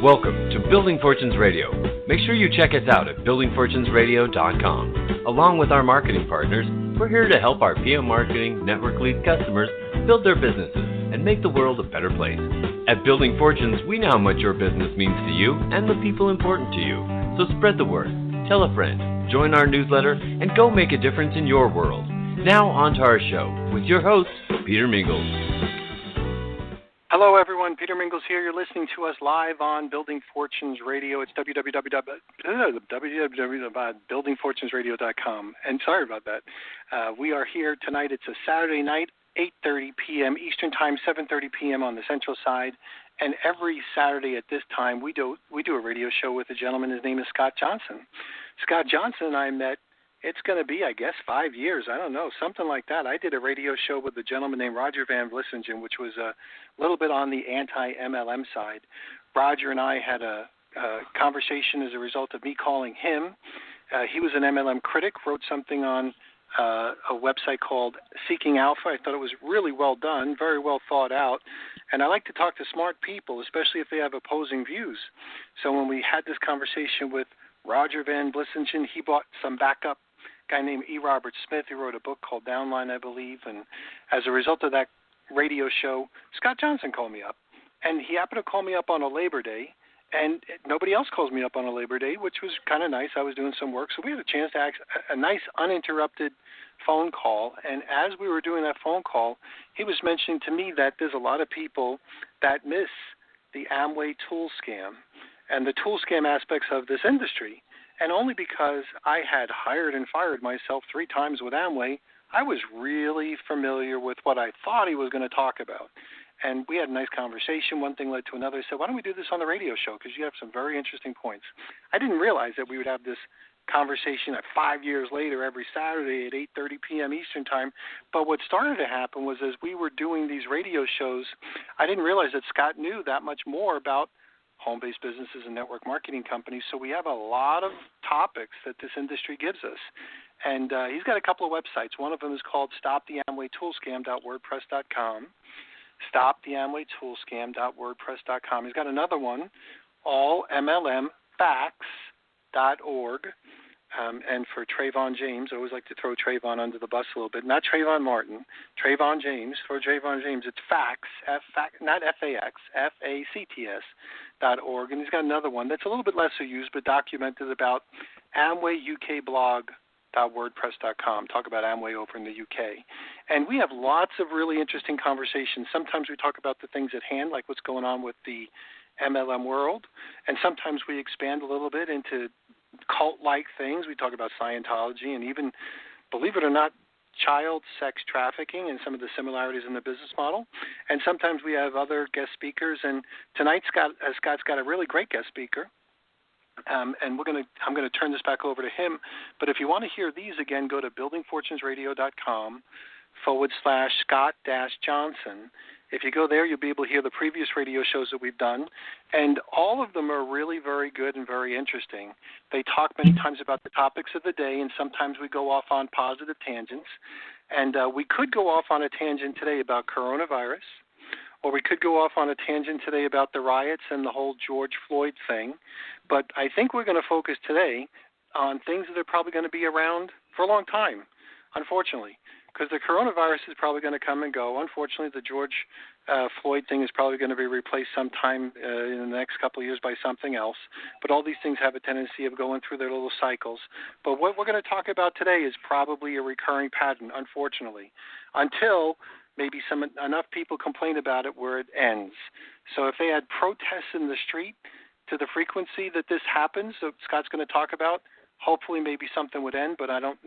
Welcome to Building Fortunes Radio. Make sure you check us out at buildingfortunesradio.com. Along with our marketing partners, we're here to help our PM Marketing Network Lead customers build their businesses and make the world a better place. At Building Fortunes, we know how much your business means to you and the people important to you. So spread the word, tell a friend, join our newsletter, and go make a difference in your world. Now on to our show with your host, Peter Mingles. Hello, everyone. Peter Mingles here. You're listening to us live on Building Fortunes Radio. It's www.buildingfortunesradio.com. And sorry about that. We are here tonight. It's a Saturday night, 8:30 p.m. Eastern Time, 7:30 p.m. on the Central Side. And every Saturday at this time, we do a radio show with a gentleman. His name is Scott Johnson. Scott Johnson and I met. It's going to be, I guess, 5 years. I don't know, something like that. I did a radio show with a gentleman named Roger Van Vlissingen, which was a little bit on the anti-MLM side. Roger and I had a conversation as a result of me calling him. He was an MLM critic, wrote something on a website called Seeking Alpha. I thought it was really well done, very well thought out. And I like to talk to smart people, especially if they have opposing views. So when we had this conversation with Roger Van Vlissingen, he bought some backup. Guy named E. Robert Smith, who wrote a book called Downline, I believe, and as a result of that radio show, Scott Johnson called me up, and he happened to call me up on a Labor Day, and nobody else calls me up on a Labor Day, which was kind of nice. I was doing some work, so we had a chance to ask a nice uninterrupted phone call, and as we were doing that phone call, he was mentioning to me that there's a lot of people that miss the Amway tool scam and the tool scam aspects of this industry. And only because I had hired and fired myself 3 times with Amway, I was really familiar with what I thought he was going to talk about. And we had a nice conversation. One thing led to another. I said, why don't we do this on the radio show? Because you have some very interesting points. I didn't realize that we would have this conversation 5 years later every Saturday at 8:30 p.m. Eastern Time. But what started to happen was as we were doing these radio shows, I didn't realize that Scott knew that much more about home-based businesses and network marketing companies. So we have a lot of topics that this industry gives us. And he's got a couple of websites. One of them is called stoptheamwaytoolscam.wordpress.com, stoptheamwaytoolscam.wordpress.com. He's got another one, allmlmfacts.org. And for Trayvon James, I always like to throw Trayvon under the bus a little bit. Not Trayvon Martin, Trayvon James. For Trayvon James, it's facts, not F-A-X, F-A-C-T-S.org. And he's got another one that's a little bit lesser used but documented about AmwayUKblog.wordpress.com. Talk about Amway over in the UK. And we have lots of really interesting conversations. Sometimes we talk about the things at hand, like what's going on with the MLM world. And sometimes we expand a little bit into cult-like things. We talk about Scientology and even, believe it or not, child sex trafficking and some of the similarities in the business model. And sometimes we have other guest speakers. And tonight, Scott's got a really great guest speaker. And I'm going to turn this back over to him. But if you want to hear these again, go to buildingfortunesradio.com/Scott-Johnson. If you go there, you'll be able to hear the previous radio shows that we've done, and all of them are really very good and very interesting. They talk many times about the topics of the day, and sometimes we go off on positive tangents. And we could go off on a tangent today about coronavirus, or we could go off on a tangent today about the riots and the whole George Floyd thing. But I think we're going to focus today on things that are probably going to be around for a long time, unfortunately. Because the coronavirus is probably going to come and go. Unfortunately, the George Floyd thing is probably going to be replaced sometime in the next couple of years by something else. But all these things have a tendency of going through their little cycles. But what we're going to talk about today is probably a recurring pattern, unfortunately, until maybe enough people complain about it where it ends. So if they had protests in the street to the frequency that this happens, that Scott's going to talk about, hopefully maybe something would end, but I'm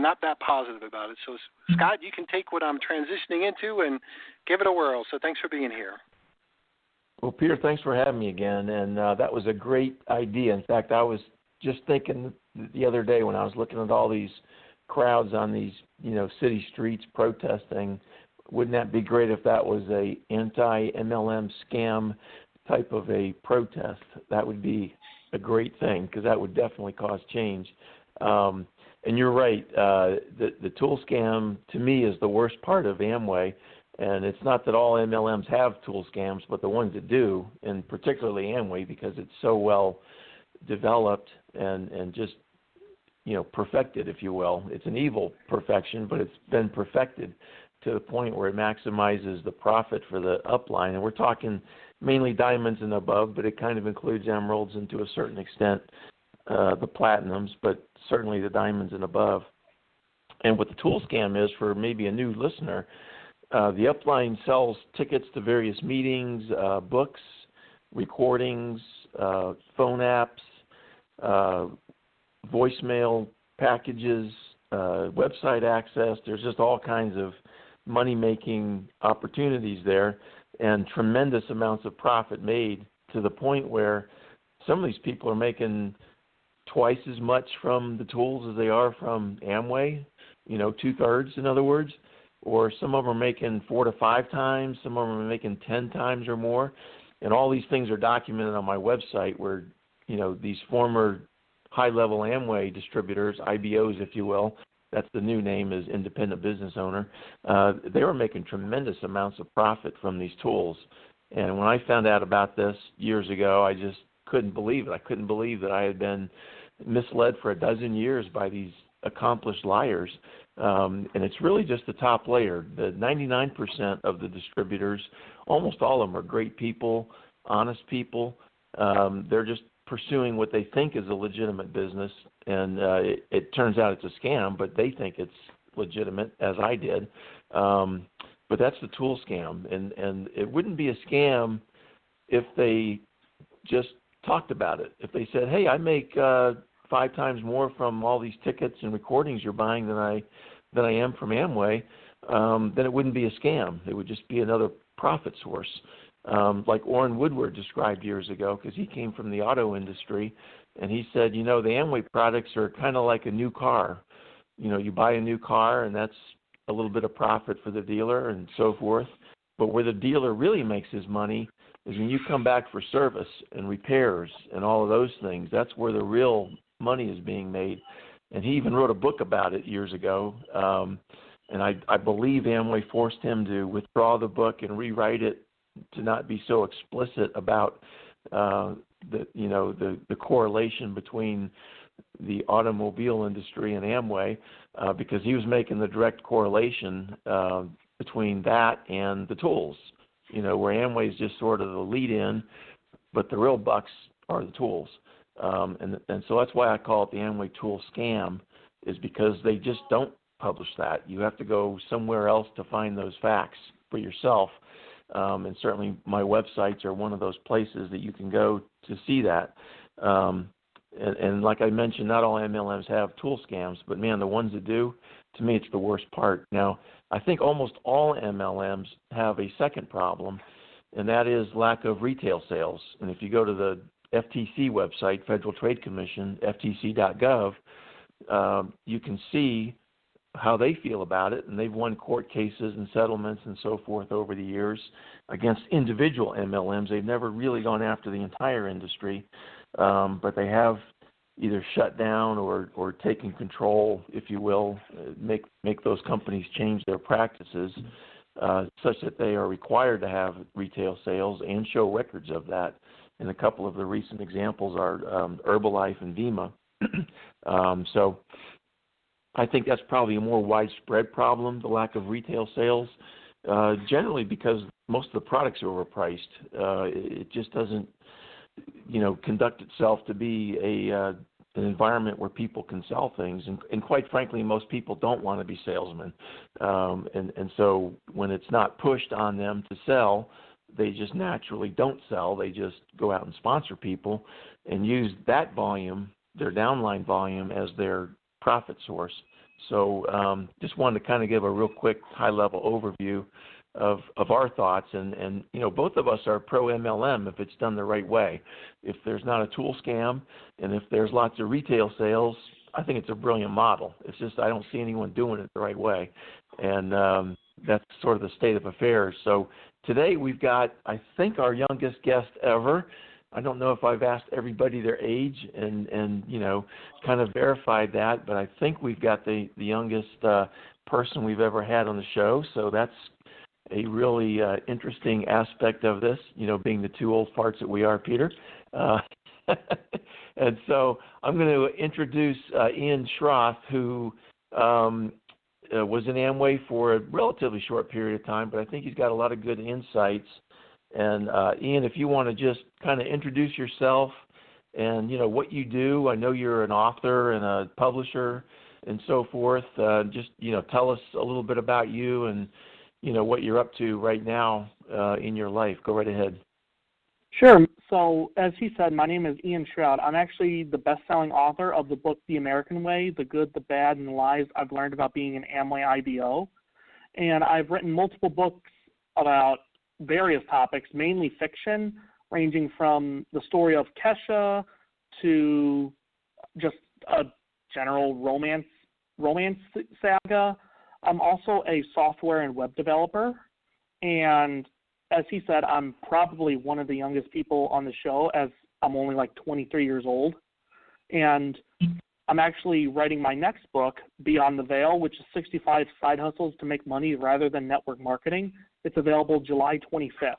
not that positive about it. So, Scott, you can take what I'm transitioning into and give it a whirl. So thanks for being here. Well, Peter, thanks for having me again. And that was a great idea. In fact, I was just thinking the other day when I was looking at all these crowds on these, city streets protesting, wouldn't that be great if that was a anti-MLM scam type of a protest? That would be a great thing because that would definitely cause change. And you're right. The tool scam, to me, is the worst part of Amway And it's not that all MLMs have tool scams, but the ones that do, and particularly Amway, because it's so well developed and just, perfected, if you will. It's an evil perfection, but it's been perfected to the point where it maximizes the profit for the upline. And we're talking mainly diamonds and above, but it kind of includes emeralds and to a certain extent the platinums, but certainly the diamonds and above. And what the tool scam is, for maybe a new listener, the upline sells tickets to various meetings, books, recordings, phone apps, voicemail packages, website access. There's just all kinds of money-making opportunities there and tremendous amounts of profit made, to the point where some of these people are making twice as much from the tools as they are from Amway, 2/3 in other words, or some of them are making 4 to 5 times, some of them are making 10 times or more. And all these things are documented on my website where, these former high-level Amway distributors, IBOs, if you will, that's the new name, is independent business owner, they were making tremendous amounts of profit from these tools. And when I found out about this years ago, I just couldn't believe it. I couldn't believe that I had been misled for a dozen years by these accomplished liars. And it's really just the top layer. The 99% of the distributors, almost all of them are great people, honest people. They're just pursuing what they think is a legitimate business, and it turns out it's a scam, but they think it's legitimate, as I did. But that's the tool scam, and it wouldn't be a scam if they just talked about it. If they said, hey, I make 5 times more from all these tickets and recordings you're buying than I am from Amway, then it wouldn't be a scam. It would just be another profit source. Like Orrin Woodward described years ago, because he came from the auto industry, and he said, the Amway products are kind of like a new car. You buy a new car, and that's a little bit of profit for the dealer and so forth. But where the dealer really makes his money is when you come back for service and repairs and all of those things. That's where the real money is being made. And he even wrote a book about it years ago. And I believe Amway forced him to withdraw the book and rewrite it to not be so explicit about the correlation between the automobile industry and Amway, because he was making the direct correlation between that and the tools, where Amway is just sort of the lead-in, but the real bucks are the tools. And so that's why I call it the Amway tool scam, is because they just don't publish that. You have to go somewhere else to find those facts for yourself. And certainly my websites are one of those places that you can go to see that. And like I mentioned, not all MLMs have tool scams, but man, the ones that do, to me, it's the worst part. Now, I think almost all MLMs have a second problem, and that is lack of retail sales. And if you go to the FTC website, Federal Trade Commission, ftc.gov, you can see how they feel about it, and they've won court cases and settlements and so forth over the years against individual MLMs. They've never really gone after the entire industry, but they have either shut down or taken control, if you will, make those companies change their practices such that they are required to have retail sales and show records of that. And a couple of the recent examples are Herbalife and Vemma. So I think that's probably a more widespread problem, the lack of retail sales, generally because most of the products are overpriced. It just doesn't, conduct itself to be an environment where people can sell things. And quite frankly, most people don't want to be salesmen. And so when it's not pushed on them to sell, they just naturally don't sell. They just go out and sponsor people and use that volume, their downline volume, as their profit source. So just wanted to kind of give a real quick high-level overview of our thoughts. And both of us are pro-MLM if it's done the right way. If there's not a tool scam and if there's lots of retail sales, I think it's a brilliant model. It's just I don't see anyone doing it the right way. And that's sort of the state of affairs. So today we've got, I think, our youngest guest ever. I don't know if I've asked everybody their age and kind of verified that, but I think we've got the youngest person we've ever had on the show. So that's a really interesting aspect of this, being the two old farts that we are, Peter. And so I'm going to introduce Ian Schrauth, who was in Amway for a relatively short period of time, but I think he's got a lot of good insights. And Ian, if you want to just kind of introduce yourself and, what you do. I know you're an author and a publisher and so forth. Just, tell us a little bit about you and, what you're up to right now in your life. Go right ahead. Sure. So, as he said, my name is Ian Schrauth. I'm actually the best-selling author of the book The American Way, The Good, the Bad, and the Lies I've Learned About Being an Amway IBO. And I've written multiple books about various topics, mainly fiction, ranging from the story of Kesha to just a general romance saga. I'm also a software and web developer, and as he said, I'm probably one of the youngest people on the show, as I'm only like 23 years old. And I'm actually writing my next book, Beyond the Veil, which is 65 side hustles to make money rather than network marketing. It's available July 25th.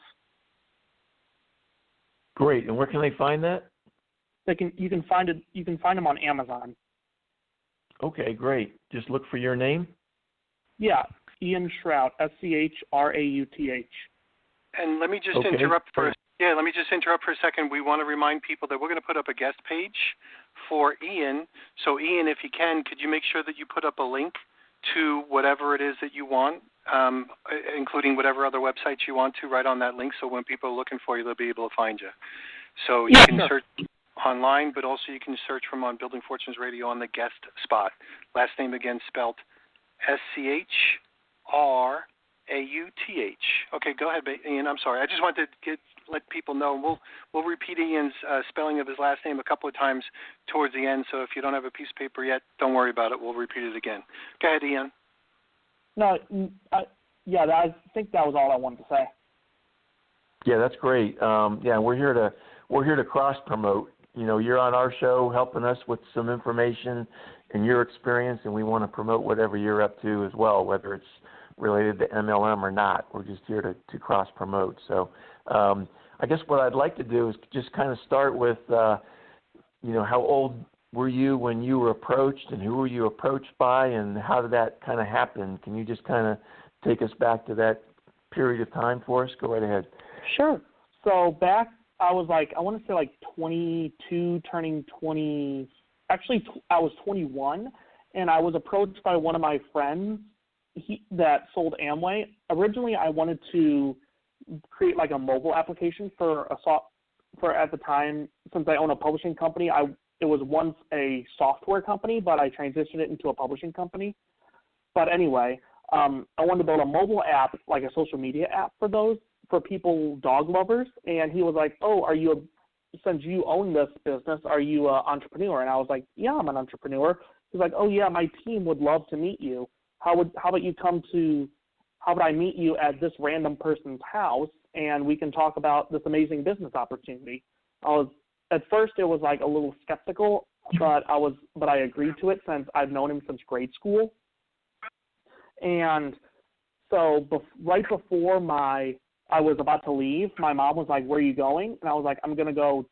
Great. And where can they find that? You can find them on Amazon. Okay, great. Just look for your name? Yeah, Ian Schrauth, Schrauth. And let me just interrupt for a second. We want to remind people that we're going to put up a guest page for Ian. So Ian, if you can, could you make sure that you put up a link to whatever it is that you want, including whatever other websites you want to, right on that link, so when people are looking for you, they'll be able to find you. So you can search online, but also you can search from on Building Fortunes Radio on the guest spot. Last name again spelled Schrauth. Okay, go ahead, Ian. I'm sorry. I just wanted to let people know. We'll repeat Ian's spelling of his last name a couple of times towards the end. So if you don't have a piece of paper yet, don't worry about it. We'll repeat it again. Go ahead, Ian. No, I think that was all I wanted to say. Yeah, that's great. We're here to cross promote. You're on our show helping us with some information and your experience, and we want to promote whatever you're up to as well, whether it's related to MLM or not. We're just here to cross promote. So I guess what I'd like to do is just kind of start with, how old were you when you were approached, and who were you approached by, and how did that kind of happen? Can you just kind of take us back to that period of time for us? Go right ahead. Sure. So back, I was I want to say 22, turning 20. Actually, I was 21, and I was approached by one of my friends that sold Amway. Originally, I wanted to create a mobile application for at the time, since I own a publishing company, it was once a software company, but I transitioned it into a publishing company. But anyway, I wanted to build a mobile app, like a social media app for people, dog lovers. And he was like, "Oh, since you own this business, are you an entrepreneur?" And I was like, "Yeah, I'm an entrepreneur." He's like, "Oh yeah, my team would love to meet you. How would I meet you at this random person's house, and we can talk about this amazing business opportunity?" At first it was a little skeptical, but I agreed to it since I've known him since grade school. And so right before I was about to leave, my mom was like, "Where are you going?" And I was like, "I'm going to go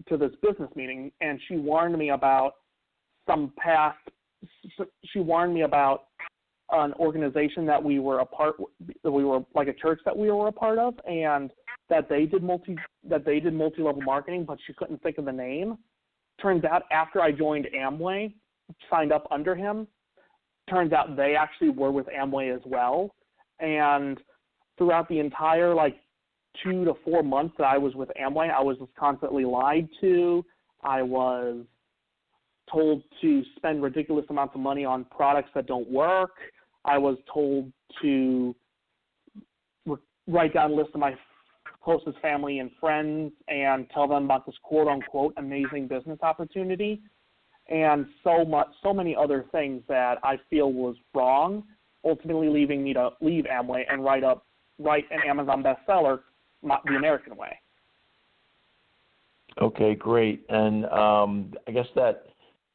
to this business meeting." And she warned me about an organization that we were like a church that we were a part of, and that they did multi-level marketing, but she couldn't think of the name. Turns out after I joined Amway, signed up under him, turns out they actually were with Amway as well. And throughout the entire 2 to 4 months that I was with Amway, I was just constantly lied to. I was told to spend ridiculous amounts of money on products that don't work. I was told to write down a list of my closest family and friends and tell them about this quote-unquote amazing business opportunity, and so many other things that I feel was wrong, ultimately leaving me to leave Amway and write an Amazon bestseller, The American Way. Okay, great. And I guess that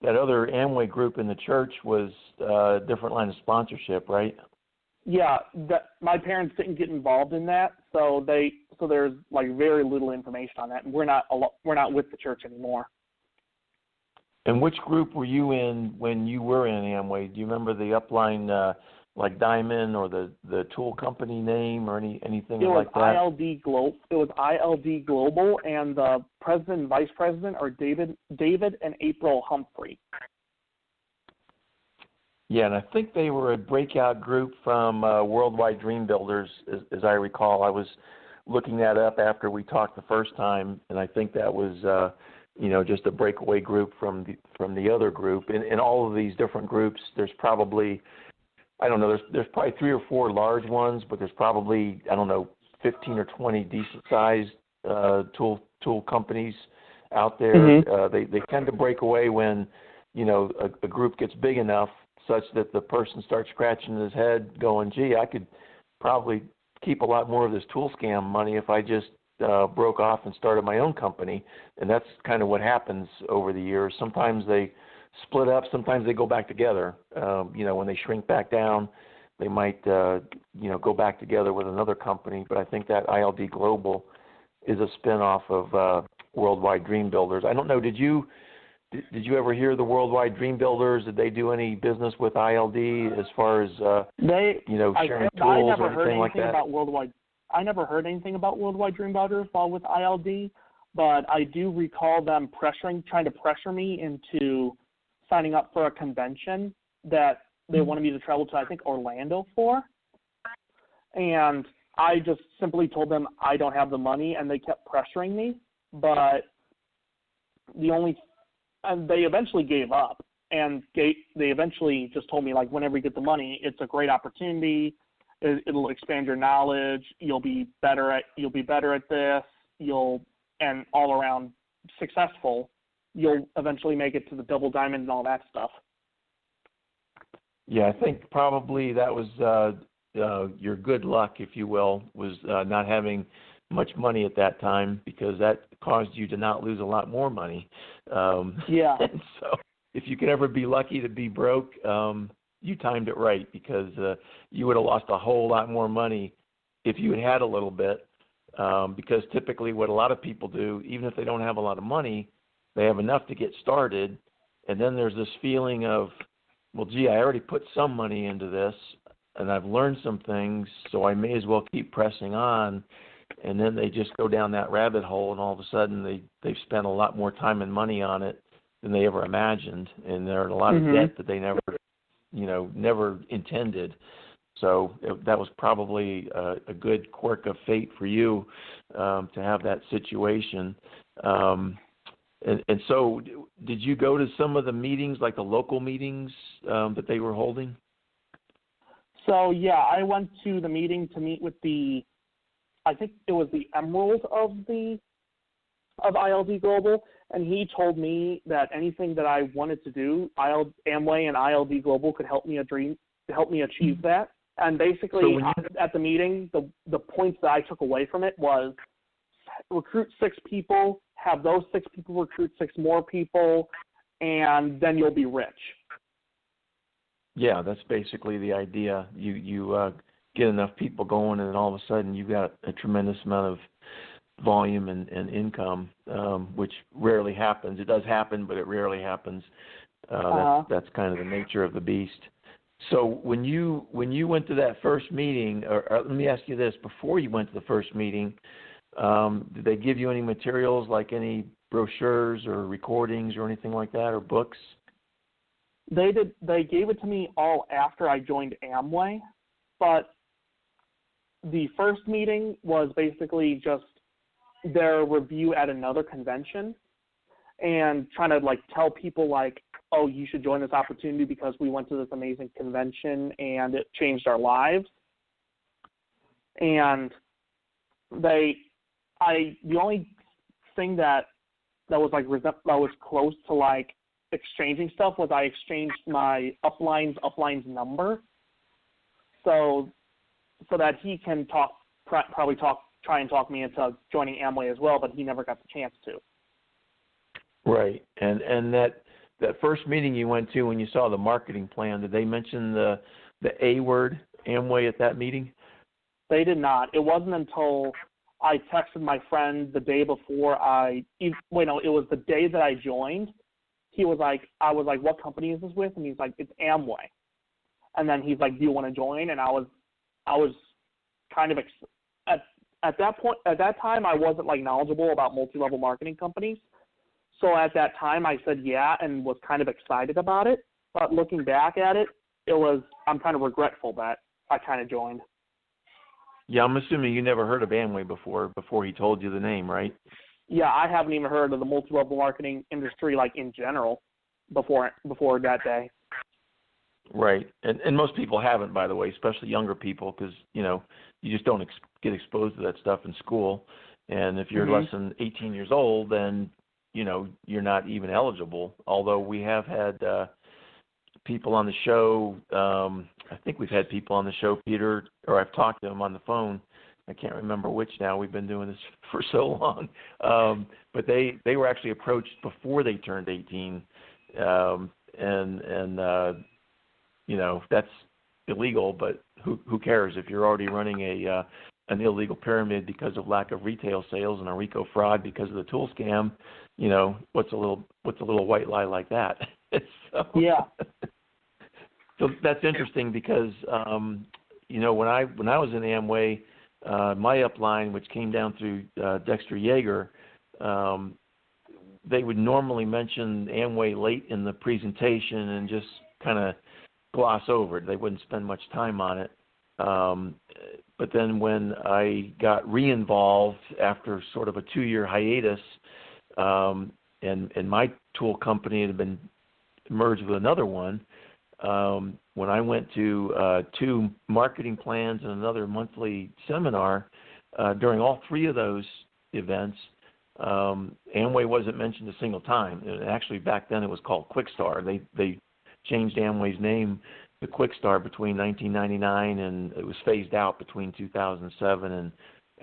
other Amway group in the church was a different line of sponsorship, right? Yeah, my parents didn't get involved in that, so there's like very little information on that, and we're not with the church anymore. And which group were you in when you were in Amway? Do you remember the upline, like Diamond, or the tool company name, or anything like that? It was ILD Global, and the president and vice president are David and April Humphrey. Yeah, and I think they were a breakout group from Worldwide Dream Builders, as I recall. I was looking that up after we talked the first time, and I think that was just a breakaway group from the other group. In all of these different groups, there's probably, I don't know, there's probably 3 or 4 large ones, but there's probably, I don't know, 15 or 20 decent-sized tool companies out there. Mm-hmm. They tend to break away when, a group gets big enough such that the person starts scratching his head going, gee, I could probably keep a lot more of this tool scam money if I just broke off and started my own company. And that's kind of what happens over the years. Sometimes they split up, sometimes they go back together. When they shrink back down, they might, go back together with another company. But I think that ILD Global is a spinoff of Worldwide Dream Builders. I don't know, did you ever hear the Worldwide Dream Builders? Did they do any business with ILD as far as, sharing tools or anything like that? I never heard anything about Worldwide Dream Builders while with ILD, but I do recall them trying to pressure me into signing up for a convention that they wanted me to travel to, I think, Orlando for. And I just simply told them I don't have the money, and they kept pressuring me. But and they eventually gave up, and they eventually just told me, like, whenever you get the money, it's a great opportunity. It'll expand your knowledge. You'll be better at this. And all around successful. You'll eventually make it to the double diamond and all that stuff. Yeah, I think probably that was your good luck, if you will, was not having much money at that time, because that caused you to not lose a lot more money. Yeah. And so if you could ever be lucky to be broke, you timed it right, because you would have lost a whole lot more money if you had a little bit, because typically what a lot of people do, even if they don't have a lot of money, they have enough to get started, and then there's this feeling of, well, gee, I already put some money into this, and I've learned some things, so I may as well keep pressing on. And then they just go down that rabbit hole, and all of a sudden they've spent a lot more time and money on it than they ever imagined, and they're in a lot of debt that they never intended. So that was probably a good quirk of fate for you to have that situation. And so did you go to some of the meetings, like the local meetings that they were holding? So, yeah, I went to the meeting to meet with I think it was the Emerald of ILD Global, and he told me that anything that I wanted to do, Amway and ILD Global could help me achieve that. And basically, at the meeting, the points that I took away from it was recruit 6 people, have those 6 people recruit 6 more people, and then you'll be rich. Yeah, that's basically the idea. You get enough people going, and then all of a sudden you've got a tremendous amount of volume and income, which rarely happens. It does happen, but it rarely happens. That's kind of the nature of the beast. So when you went to that first meeting, or let me ask you this, before you went to the first meeting, did they give you any materials, like any brochures or recordings or anything like that, or books? They did. They gave it to me all after I joined Amway, but the first meeting was basically just their review at another convention and trying to, like, tell people, like, oh, you should join this opportunity because we went to this amazing convention and it changed our lives. And the only thing that was like that was close to like exchanging stuff was I exchanged my upline's number, so that he can try and talk me into joining Amway as well, but he never got the chance to. Right, and that first meeting you went to when you saw the marketing plan, did they mention the A word Amway at that meeting? They did not. It wasn't until I texted my friend the day before it was the day that I joined. I was like, what company is this with? And he's like, it's Amway. And then he's like, do you want to join? And I was kind of at that time I wasn't like knowledgeable about multi-level marketing companies. So at that time I said yeah and was kind of excited about it. But looking back at it, I'm kind of regretful that I kind of joined. Yeah, I'm assuming you never heard of Amway before he told you the name, right? Yeah, I haven't even heard of the multi-level marketing industry like in general before that day. Right, and most people haven't, by the way, especially younger people, because you just don't get exposed to that stuff in school. And if you're less than 18 years old, then you're not even eligible. Although we have had people on the show. I think we've had people on the show, Peter, or I've talked to them on the phone. I can't remember which now. We've been doing this for so long. But they were actually approached before they turned 18, that's illegal. But who cares if you're already running an illegal pyramid because of lack of retail sales and a RICO fraud because of the tool scam? What's a little white lie like that? So, yeah. So that's interesting because when I was in Amway, my upline, which came down through Dexter Yeager, they would normally mention Amway late in the presentation and just kind of gloss over it. They wouldn't spend much time on it. But then when I got re-involved after sort of a 2-year hiatus, and my tool company had been merged with another one, when I went to 2 marketing plans and another monthly seminar, during all 3 of those events, Amway wasn't mentioned a single time. And actually, back then it was called Quickstar. They changed Amway's name to Quickstar between 1999, and it was phased out between 2007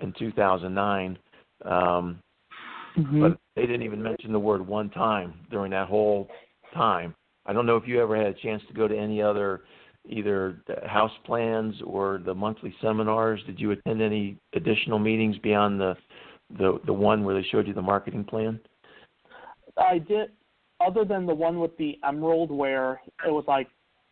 and 2009. But they didn't even mention the word one time during that whole time. I don't know if you ever had a chance to go to any other either house plans or the monthly seminars. Did you attend any additional meetings beyond the one where they showed you the marketing plan? I did, other than the one with the Emerald where it was like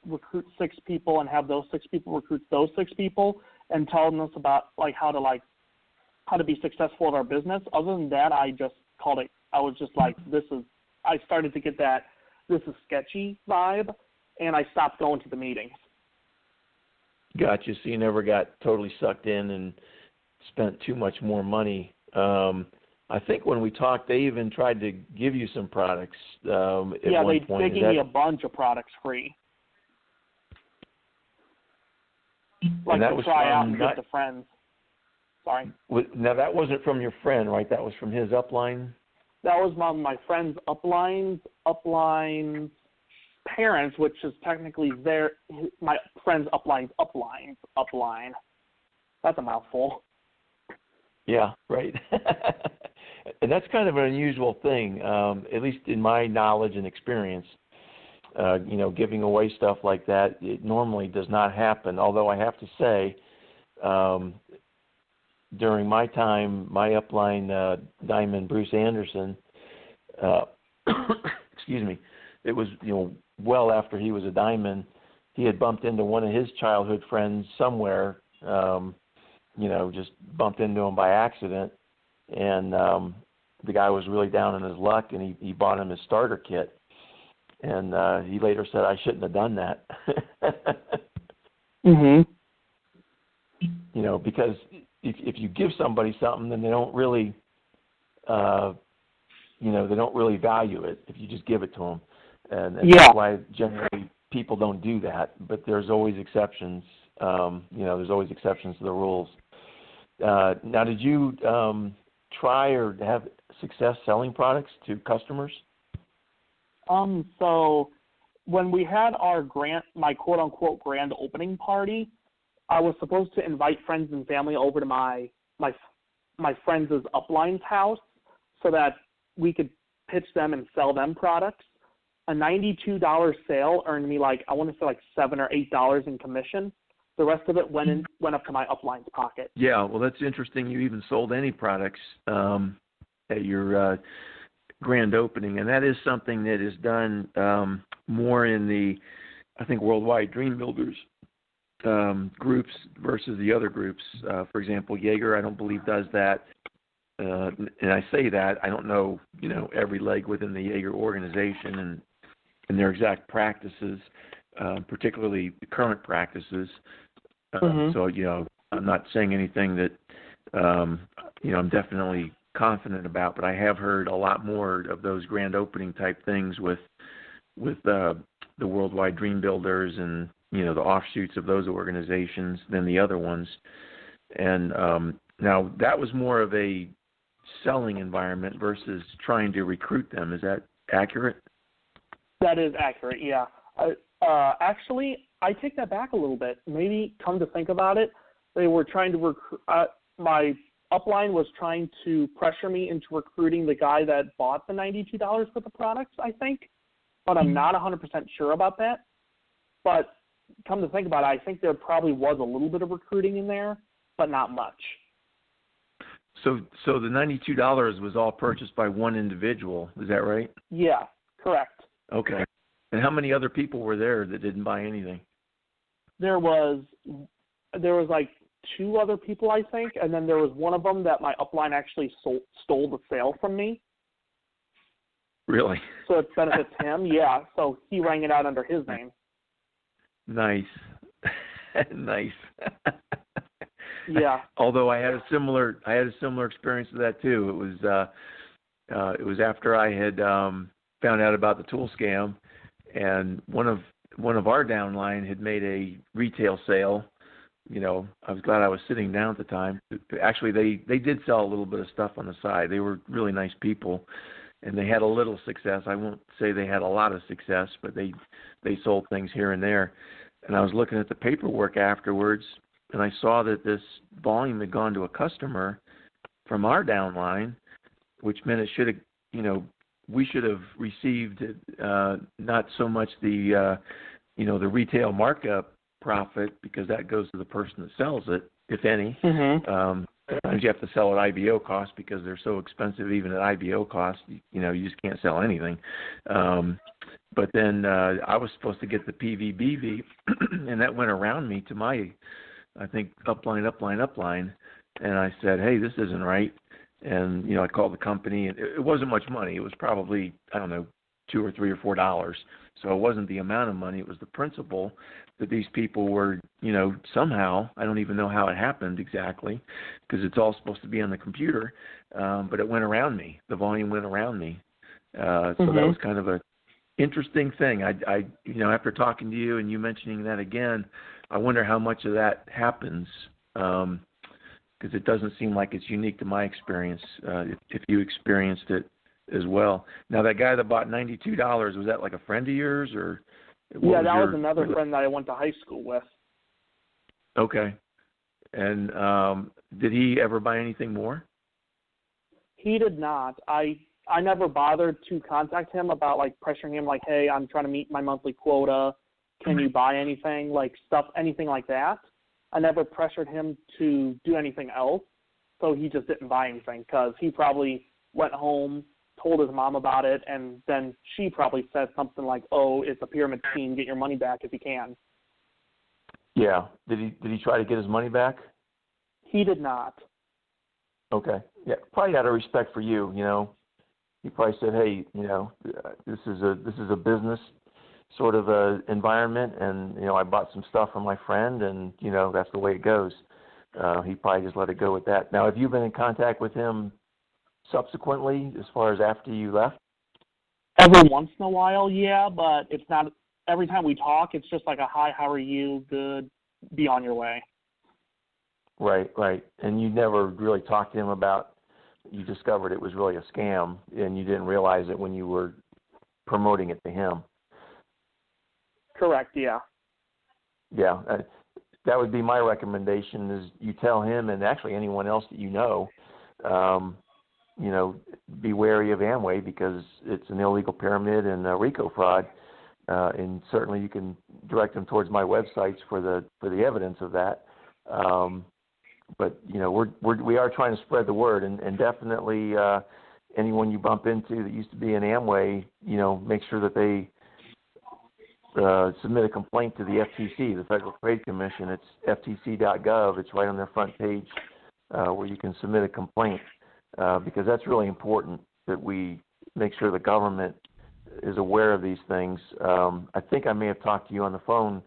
recruit 6 people and have those 6 people recruit those 6 people and telling us about how to be successful at our business. Other than that, I just called it. I was just like, I started to get that this is sketchy vibe, and I stopped going to the meetings. Gotcha. So you never got totally sucked in and spent too much more money. I think when we talked, they even tried to give you some products at one point. They gave me a bunch of products free. Like to try out and give to friends. Sorry. Now, that wasn't from your friend, right? That was from his upline? That was my friend's upline's parents, which is technically my friend's upline's upline. That's a mouthful. Yeah, right. And that's kind of an unusual thing, at least in my knowledge and experience. Giving away stuff like that, it normally does not happen. Although I have to say, during my time, my upline, Diamond Bruce Anderson, excuse me, it was, well after he was a Diamond, he had bumped into one of his childhood friends somewhere, just bumped into him by accident. And the guy was really down in his luck, and he bought him his starter kit. And he later said, I shouldn't have done that. Because if you give somebody something, then they don't really, they don't really value it if you just give it to them. And that's why generally people don't do that. But there's always exceptions. There's always exceptions to the rules. Now, did you try or have success selling products to customers? So when we had my quote-unquote grand opening party, I was supposed to invite friends and family over to my friends' upline's house so that we could pitch them and sell them products. A $92 sale earned me $7 or $8 in commission. The rest of it went up to my upline's pocket. Yeah, well, that's interesting. You even sold any products at your grand opening, and that is something that is done more in the, I think, worldwide dream builders groups versus the other groups. For example, Jaeger, I don't believe, does that. And I say that, I don't know, every leg within the Jaeger organization and their exact practices, particularly the current practices. So, I'm not saying anything that, I'm definitely confident about, but I have heard a lot more of those grand opening type things with the worldwide dream builders and, the offshoots of those organizations than the other ones. And now that was more of a selling environment versus trying to recruit them. Is that accurate? That is accurate, yeah. Actually, I take that back a little bit. Maybe, come to think about it, they were trying to recruit. My upline was trying to pressure me into recruiting the guy that bought the $92 for the products, I think. But I'm not 100% sure about that. But come to think about it, I think there probably was a little bit of recruiting in there, but not much. So the $92 was all purchased by one individual, is that right? Yeah, correct. Okay. And how many other people were there that didn't buy anything? There was like 2 other people, I think, and then there was one of them that my upline actually stole the sale from me. Really? So it benefits him, yeah. So he rang it out under his name. Nice. Nice. Yeah. Although I had a similar experience to that too. It was after I had found out about the tool scam, and one of our downline had made a retail sale. I was glad I was sitting down at the time. Actually, they did sell a little bit of stuff on the side. They were really nice people, and they had a little success. I won't say they had a lot of success, but they sold things here and there. And I was looking at the paperwork afterwards, and I saw that this volume had gone to a customer from our downline, which meant it should have, we should have received not so much the retail markup profit, because that goes to the person that sells it, if any. Mm-hmm. Sometimes you have to sell at IBO cost because they're so expensive. Even at IBO cost, you just can't sell anything. But then I was supposed to get the PVBV, and that went around me to my, I think, upline. And I said, hey, this isn't right. And, I called the company, and it wasn't much money. It was probably, I don't know, $2 or $3 or $4. So it wasn't the amount of money. It was the principle that these people were, somehow, I don't even know how it happened exactly, because it's all supposed to be on the computer, but it went around me. The volume went around me. So that was kind of a interesting thing. I after talking to you and you mentioning that again, I wonder how much of that happens, because it doesn't seem like it's unique to my experience, if you experienced it as well. Now, that guy that bought $92, was that like a friend of yours, or? Yeah, that was another friend that I went to high school with. Okay. And did he ever buy anything more? He did not. I never bothered to contact him about, pressuring him, hey, I'm trying to meet my monthly quota. Can you buy anything, anything like that? I never pressured him to do anything else, so he just didn't buy anything, because he probably went home, told his mom about it, and then she probably said something like, oh, it's a pyramid scheme, get your money back if you can. Yeah. Did he try to get his money back? He did not. Okay. Yeah, probably out of respect for you, He probably said, hey, this is a business sort of a environment, and, I bought some stuff from my friend, and, that's the way it goes. He probably just let it go with that. Now, have you been in contact with him subsequently, as far as after you left? Every once in a while, yeah, but it's not every time we talk. It's just like a hi, how are you? Good, be on your way. Right. And you never really talked to him about, you discovered it was really a scam, and you didn't realize it when you were promoting it to him. Correct, yeah. Yeah, that would be my recommendation, is you tell him, and actually anyone else that be wary of Amway, because it's an illegal pyramid and a RICO fraud. and certainly you can direct them towards my websites for the evidence of that. But we are trying to spread the word, and definitely anyone you bump into that used to be in Amway, make sure that they submit a complaint to the FTC, the Federal Trade Commission. It's ftc.gov. It's right on their front page where you can submit a complaint, because that's really important that we make sure the government is aware of these things. I think I may have talked to you on the phone.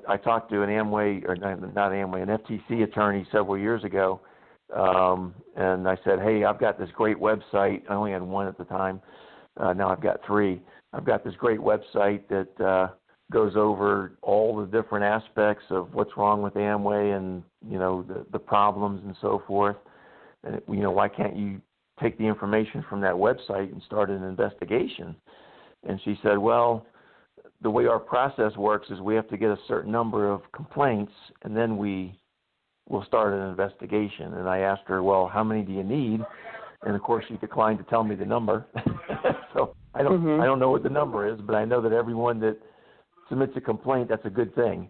I talked to an Amway, or not Amway, an FTC attorney several years ago, and I said, hey, I've got this great website. I only had one at the time. Now I've got 3. I've got this great website that goes over all the different aspects of what's wrong with Amway and, the problems and so forth. And, why can't you take the information from that website and start an investigation? And she said, well, the way our process works is we have to get a certain number of complaints, and then we'll start an investigation. And I asked her, well, how many do you need? And of course, she declined to tell me the number. So I don't know what the number is, but I know that everyone that submits a complaint, that's a good thing,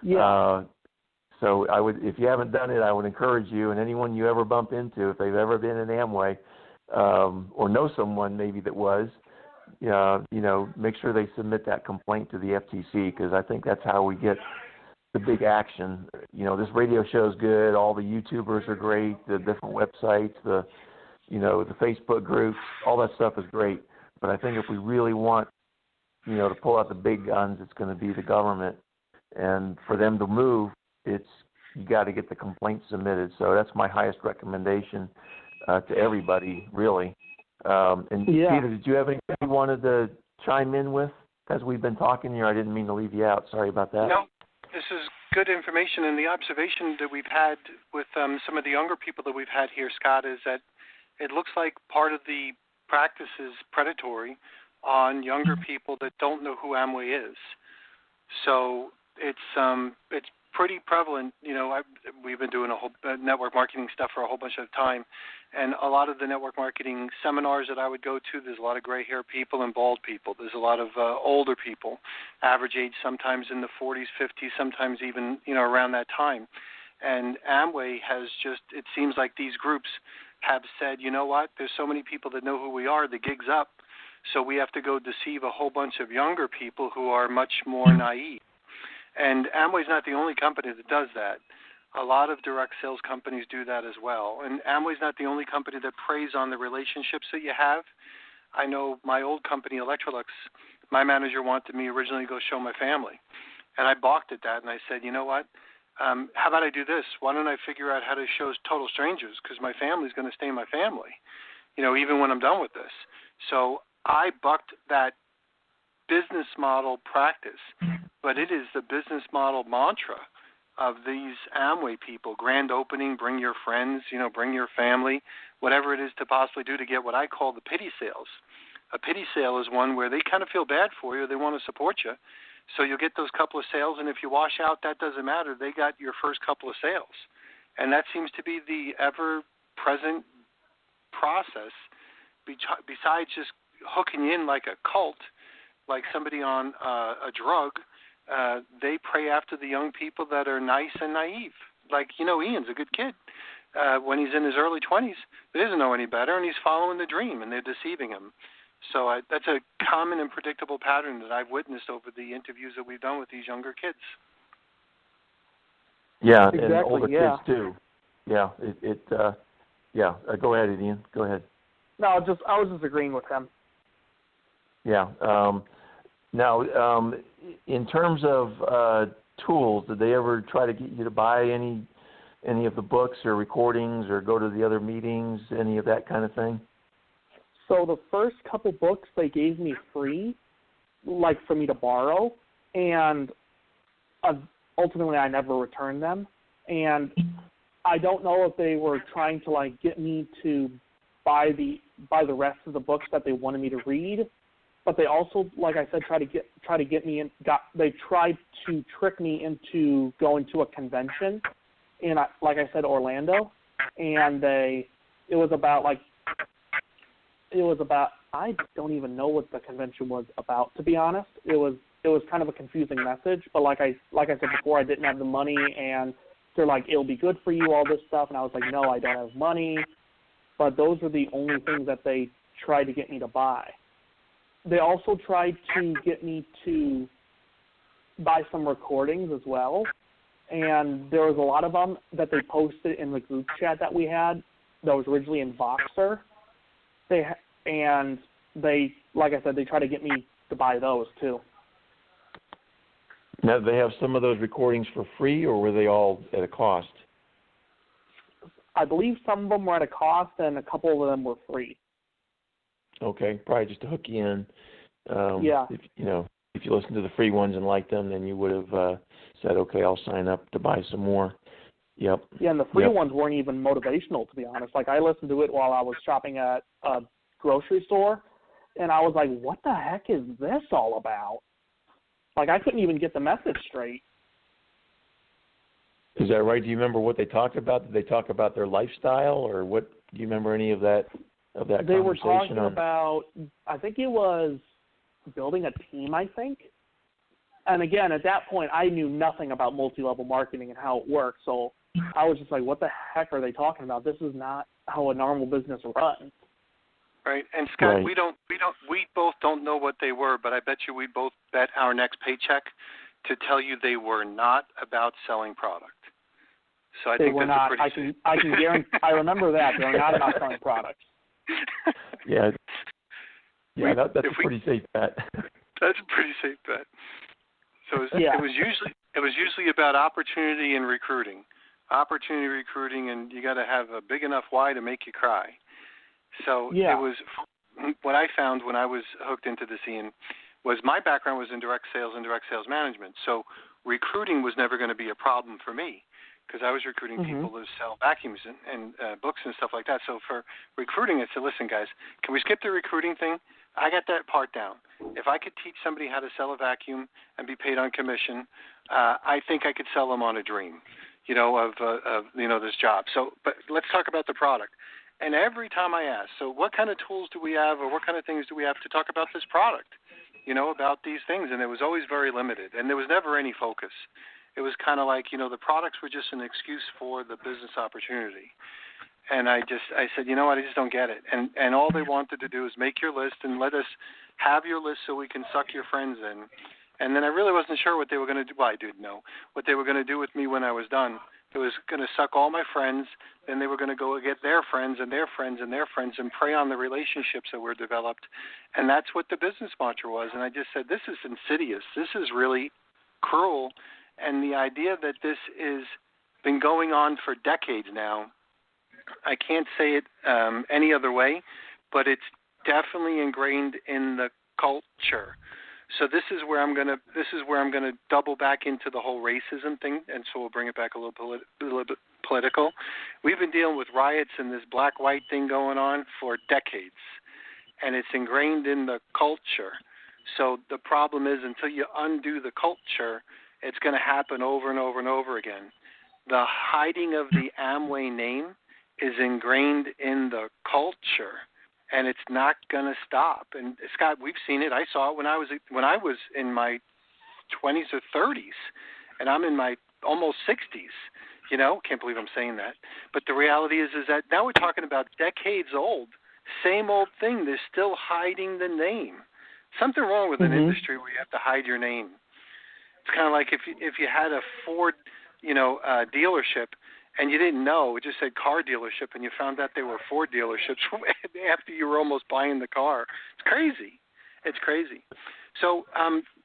Yeah. So I would, if you haven't done it, I would encourage you, and anyone you ever bump into, if they've ever been in Amway, or know someone maybe that was, make sure they submit that complaint to the FTC, because I think that's how we get the big action. This radio show is good. All the YouTubers are great. The different websites, the Facebook groups, all that stuff is great. But I think if we really want, to pull out the big guns, it's going to be the government. And for them to move, you got to get the complaint submitted. So that's my highest recommendation to everybody, really. And Peter, did you have anything you wanted to chime in with as we've been talking here? I didn't mean to leave you out. Sorry about that. No, this is good information. And the observation that we've had with some of the younger people that we've had here, Scott, is that it looks like part of the practice is predatory on younger people that don't know who Amway is. So it's pretty prevalent. We've been doing a whole network marketing stuff for a whole bunch of time, and a lot of the network marketing seminars that I would go to, there's a lot of gray-haired people and bald people. There's a lot of older people, average age sometimes in the 40s, 50s, sometimes even around that time. And Amway has it seems like these groups have said, you know what, there's so many people that know who we are, the gig's up, so we have to go deceive a whole bunch of younger people who are much more naive. And Amway's not the only company that does that. A lot of direct sales companies do that as well. And Amway's not the only company that preys on the relationships that you have. I know my old company, Electrolux, my manager wanted me originally to go show my family. And I balked at that, and I said, you know what, how about I do this? Why don't I figure out how to show total strangers, because my family's going to stay my family, even when I'm done with this. So I bucked that business model practice, but it is the business model mantra of these Amway people. Grand opening, bring your friends, bring your family, whatever it is to possibly do to get what I call the pity sales. A pity sale is one where they kind of feel bad for you. They want to support you. So you'll get those couple of sales, and if you wash out, that doesn't matter. They got your first couple of sales. And that seems to be the ever-present process, besides just hooking you in like a cult, like somebody on a drug. They prey after the young people that are nice and naive. Like, Ian's a good kid. When he's in his early 20s, he doesn't know any better, and he's following the dream, and they're deceiving him. So that's a common and predictable pattern that I've witnessed over the interviews that we've done with these younger kids. Yeah, exactly, and older kids too. Yeah, go ahead, Ian. Go ahead. No, I was just agreeing with them. Yeah. Now, in terms of tools, did they ever try to get you to buy any of the books or recordings or go to the other meetings, any of that kind of thing? So the first couple books they gave me free, like for me to borrow, and ultimately I never returned them. And I don't know if they were trying to get me to buy the rest of the books that they wanted me to read, but they also, like I said, tried to get me in. They tried to trick me into going to a convention in, like I said, Orlando, and it was about I don't even know what the convention was about, to be honest. It was kind of a confusing message, but like I said before, I didn't have the money, and they're like, it'll be good for you, all this stuff, and I was like, no, I don't have money. But those are the only things that they tried to get me to buy. They also tried to get me to buy some recordings as well, and there was a lot of them that they posted in the group chat that we had that was originally in Voxer. And they, like I said, they tried to get me to buy those too. Now, do they have some of those recordings for free, or were they all at a cost? I believe some of them were at a cost, and a couple of them were free. Okay, probably just to hook you in. Yeah. If you listened to the free ones and liked them, then you would have said, okay, I'll sign up to buy some more. Yep. Yeah, and the free ones weren't even motivational, to be honest. Like, I listened to it while I was shopping at a grocery store, and I was like, what the heck is this all about? Like, I couldn't even get the message straight. Is that right? Do you remember what they talked about? Did they talk about their lifestyle, or what? Do you remember any of that conversation? They were talking about, I think it was building a team, I think. And again, at that point, I knew nothing about multi-level marketing and how it works. So I was just like, what the heck are they talking about? This is not how a normal business runs. Right. And Scott, right. we both don't know what they were, but I bet you we both bet our next paycheck to tell you they were not about selling product. So I they think were that's not. a pretty I can guarantee. I remember that they were not about selling products. Yeah. Yeah, that's a pretty safe bet. That's a pretty safe bet. So it was usually about opportunity and recruiting, and you got to have a big enough why to make you cry. So it was what I found when I was hooked into this, Ian, was my background was in direct sales and direct sales management. So recruiting was never going to be a problem for me because I was recruiting people to sell vacuums and books and stuff like that. So for recruiting, I said, listen, guys, can we skip the recruiting thing? I got that part down. If I could teach somebody how to sell a vacuum and be paid on commission, I think I could sell them on a dream, of this job. So, but let's talk about the product. And every time I ask, so what kind of tools do we have or what kind of things do we have to talk about this product, about these things? And it was always very limited, and there was never any focus. It was kind of like, the products were just an excuse for the business opportunity. And I said, you know what, I just don't get it. And all they wanted to do is make your list and let us have your list so we can suck your friends in. And then I really wasn't sure what they were going to do. Well, I did know what they were going to do with me when I was done. It was going to suck all my friends, then they were going to go get their friends and their friends and their friends and prey on the relationships that were developed. And that's what the business mantra was. And I just said, this is insidious. This is really cruel. And the idea that this is been going on for decades now, I can't say it any other way, but it's definitely ingrained in the culture. So this is where I'm gonna double back into the whole racism thing, and so we'll bring it back a little bit political. We've been dealing with riots and this black-white thing going on for decades, and it's ingrained in the culture. So the problem is, until you undo the culture, it's going to happen over and over and over again. The hiding of the Amway name is ingrained in the culture, and it's not going to stop. And Scott, we've seen it. I saw it when I was in my 20s or 30s, and I'm in my almost 60s. Can't believe I'm saying that. But the reality is that now we're talking about decades old, same old thing. They're still hiding the name. Something wrong with an industry where you have to hide your name. It's kind of like if you had a Ford, dealership, and you didn't know, it just said car dealership, and you found out they were Ford dealerships after you were almost buying the car. It's crazy. It's crazy. So,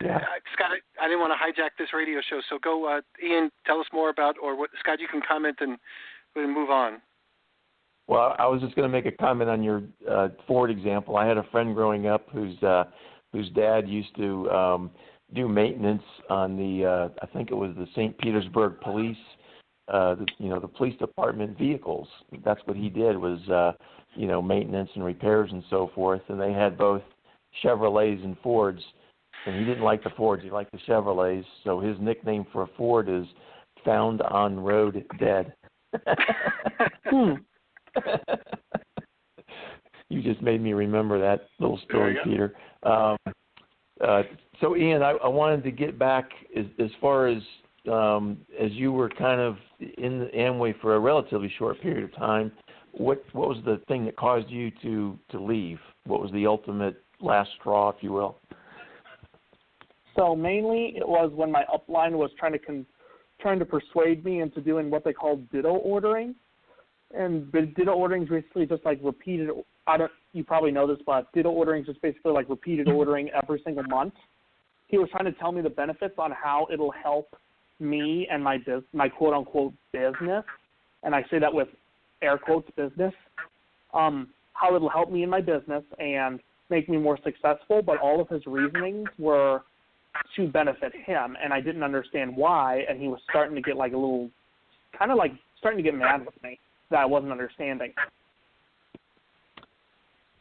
Scott, I didn't want to hijack this radio show, so go, Ian, tell us more about, or what, Scott, you can comment and we'll move on. Well, I was just going to make a comment on your Ford example. I had a friend growing up whose dad used to do maintenance on the, I think it was the St. Petersburg police, the police department vehicles. That's what he did was, maintenance and repairs and so forth. And they had both Chevrolets and Fords. And he didn't like the Fords. He liked the Chevrolets. So his nickname for a Ford is Found on Road Dead. You just made me remember that little story, Peter. So, Ian, I wanted to get back as far as you were kind of in the Amway for a relatively short period of time. What was the thing that caused you to leave? What was the ultimate last straw, if you will? So mainly it was when my upline was trying to persuade me into doing what they call ditto ordering. And ditto ordering is basically just like repeated. You probably know this, but ditto ordering is just basically like repeated ordering every single month. He was trying to tell me the benefits on how it'll help me and my quote unquote business, and I say that with air quotes, business. How it'll help me in my business and make me more successful. But all of his reasonings were to benefit him, and I didn't understand why. And he was starting to get like a little, kind of like starting to get mad with me that I wasn't understanding.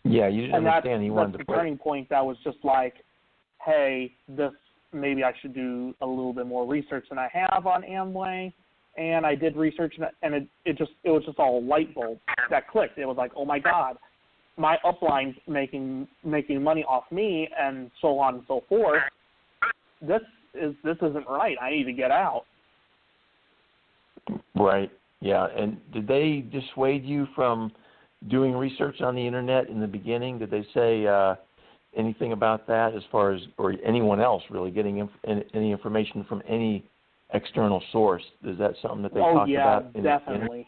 Yeah, you didn't understand. He wanted to. That's the turning point. That was just like, hey, maybe I should do a little bit more research than I have on Amway. And I did research, and it was just all light bulb that clicked. It was like, oh my God, my upline's making money off me, and so on and so forth. This isn't right. I need to get out. Right. Yeah. And did they dissuade you from doing research on the internet in the beginning? Did they say anything about that, as far as, or anyone else really getting any information from any external source? Is that something that they talked about? Oh yeah, definitely.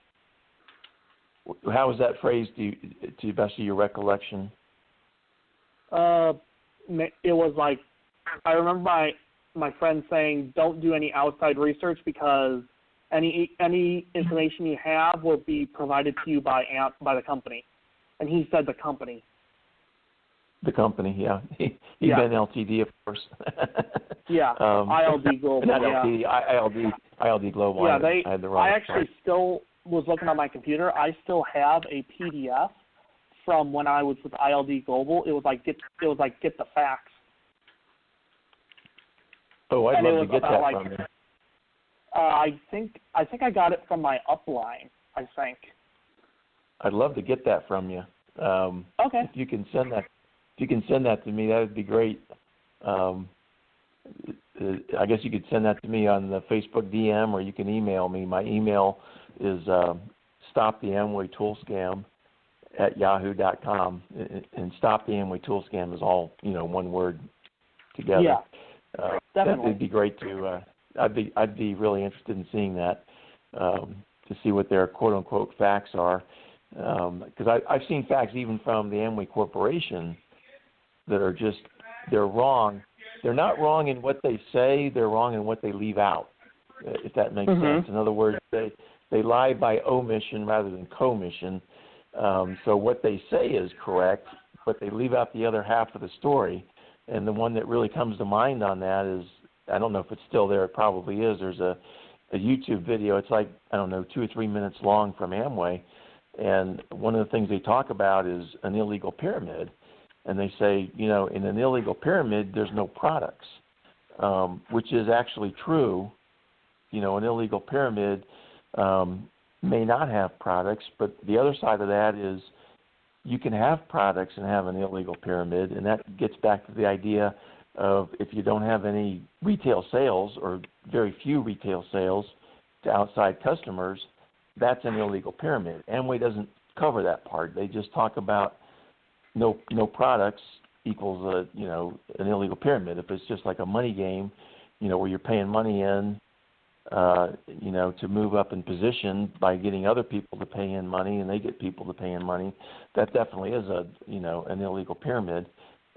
How was that phrased to the best of your recollection? It was like, I remember my friend saying, don't do any outside research because any information you have will be provided to you by the company. And he said the company. The company, yeah. He'd been LTD, of course. Yeah, ILD Global. Not LTD, ILD Global. Yeah, I had the wrong I actually still was looking on my computer. I still have a PDF from when I was with ILD Global. It was like get the facts. Oh, I'd love to get that from you. I think I got it from my upline. I think. I'd love to get that from you. Okay. If you can send that to me, that would be great. I guess you could send that to me on the Facebook DM, or you can email me. My email is stoptheamwaytoolscam@yahoo.com, and Stop the Amway Tool Scam is all one word together. Yeah, definitely. That'd be great to. I'd be really interested in seeing that, to see what their quote unquote facts are, because I've seen facts even from the Amway Corporation that are they're wrong. They're not wrong in what they say, they're wrong in what they leave out, if that makes sense. In other words, they lie by omission rather than commission. So what they say is correct, but they leave out the other half of the story. And the one that really comes to mind on that is, I don't know if it's still there, it probably is. There's a YouTube video. It's like, 2 or 3 minutes long from Amway. And one of the things they talk about is an illegal pyramid. And they say, in an illegal pyramid, there's no products, which is actually true. An illegal pyramid may not have products, but the other side of that is you can have products and have an illegal pyramid, and that gets back to the idea of if you don't have any retail sales or very few retail sales to outside customers, that's an illegal pyramid. Amway doesn't cover that part. They just talk about no products equals an illegal pyramid. If it's just like a money game, where you're paying money in, to move up in position by getting other people to pay in money, and they get people to pay in money, that definitely is an illegal pyramid.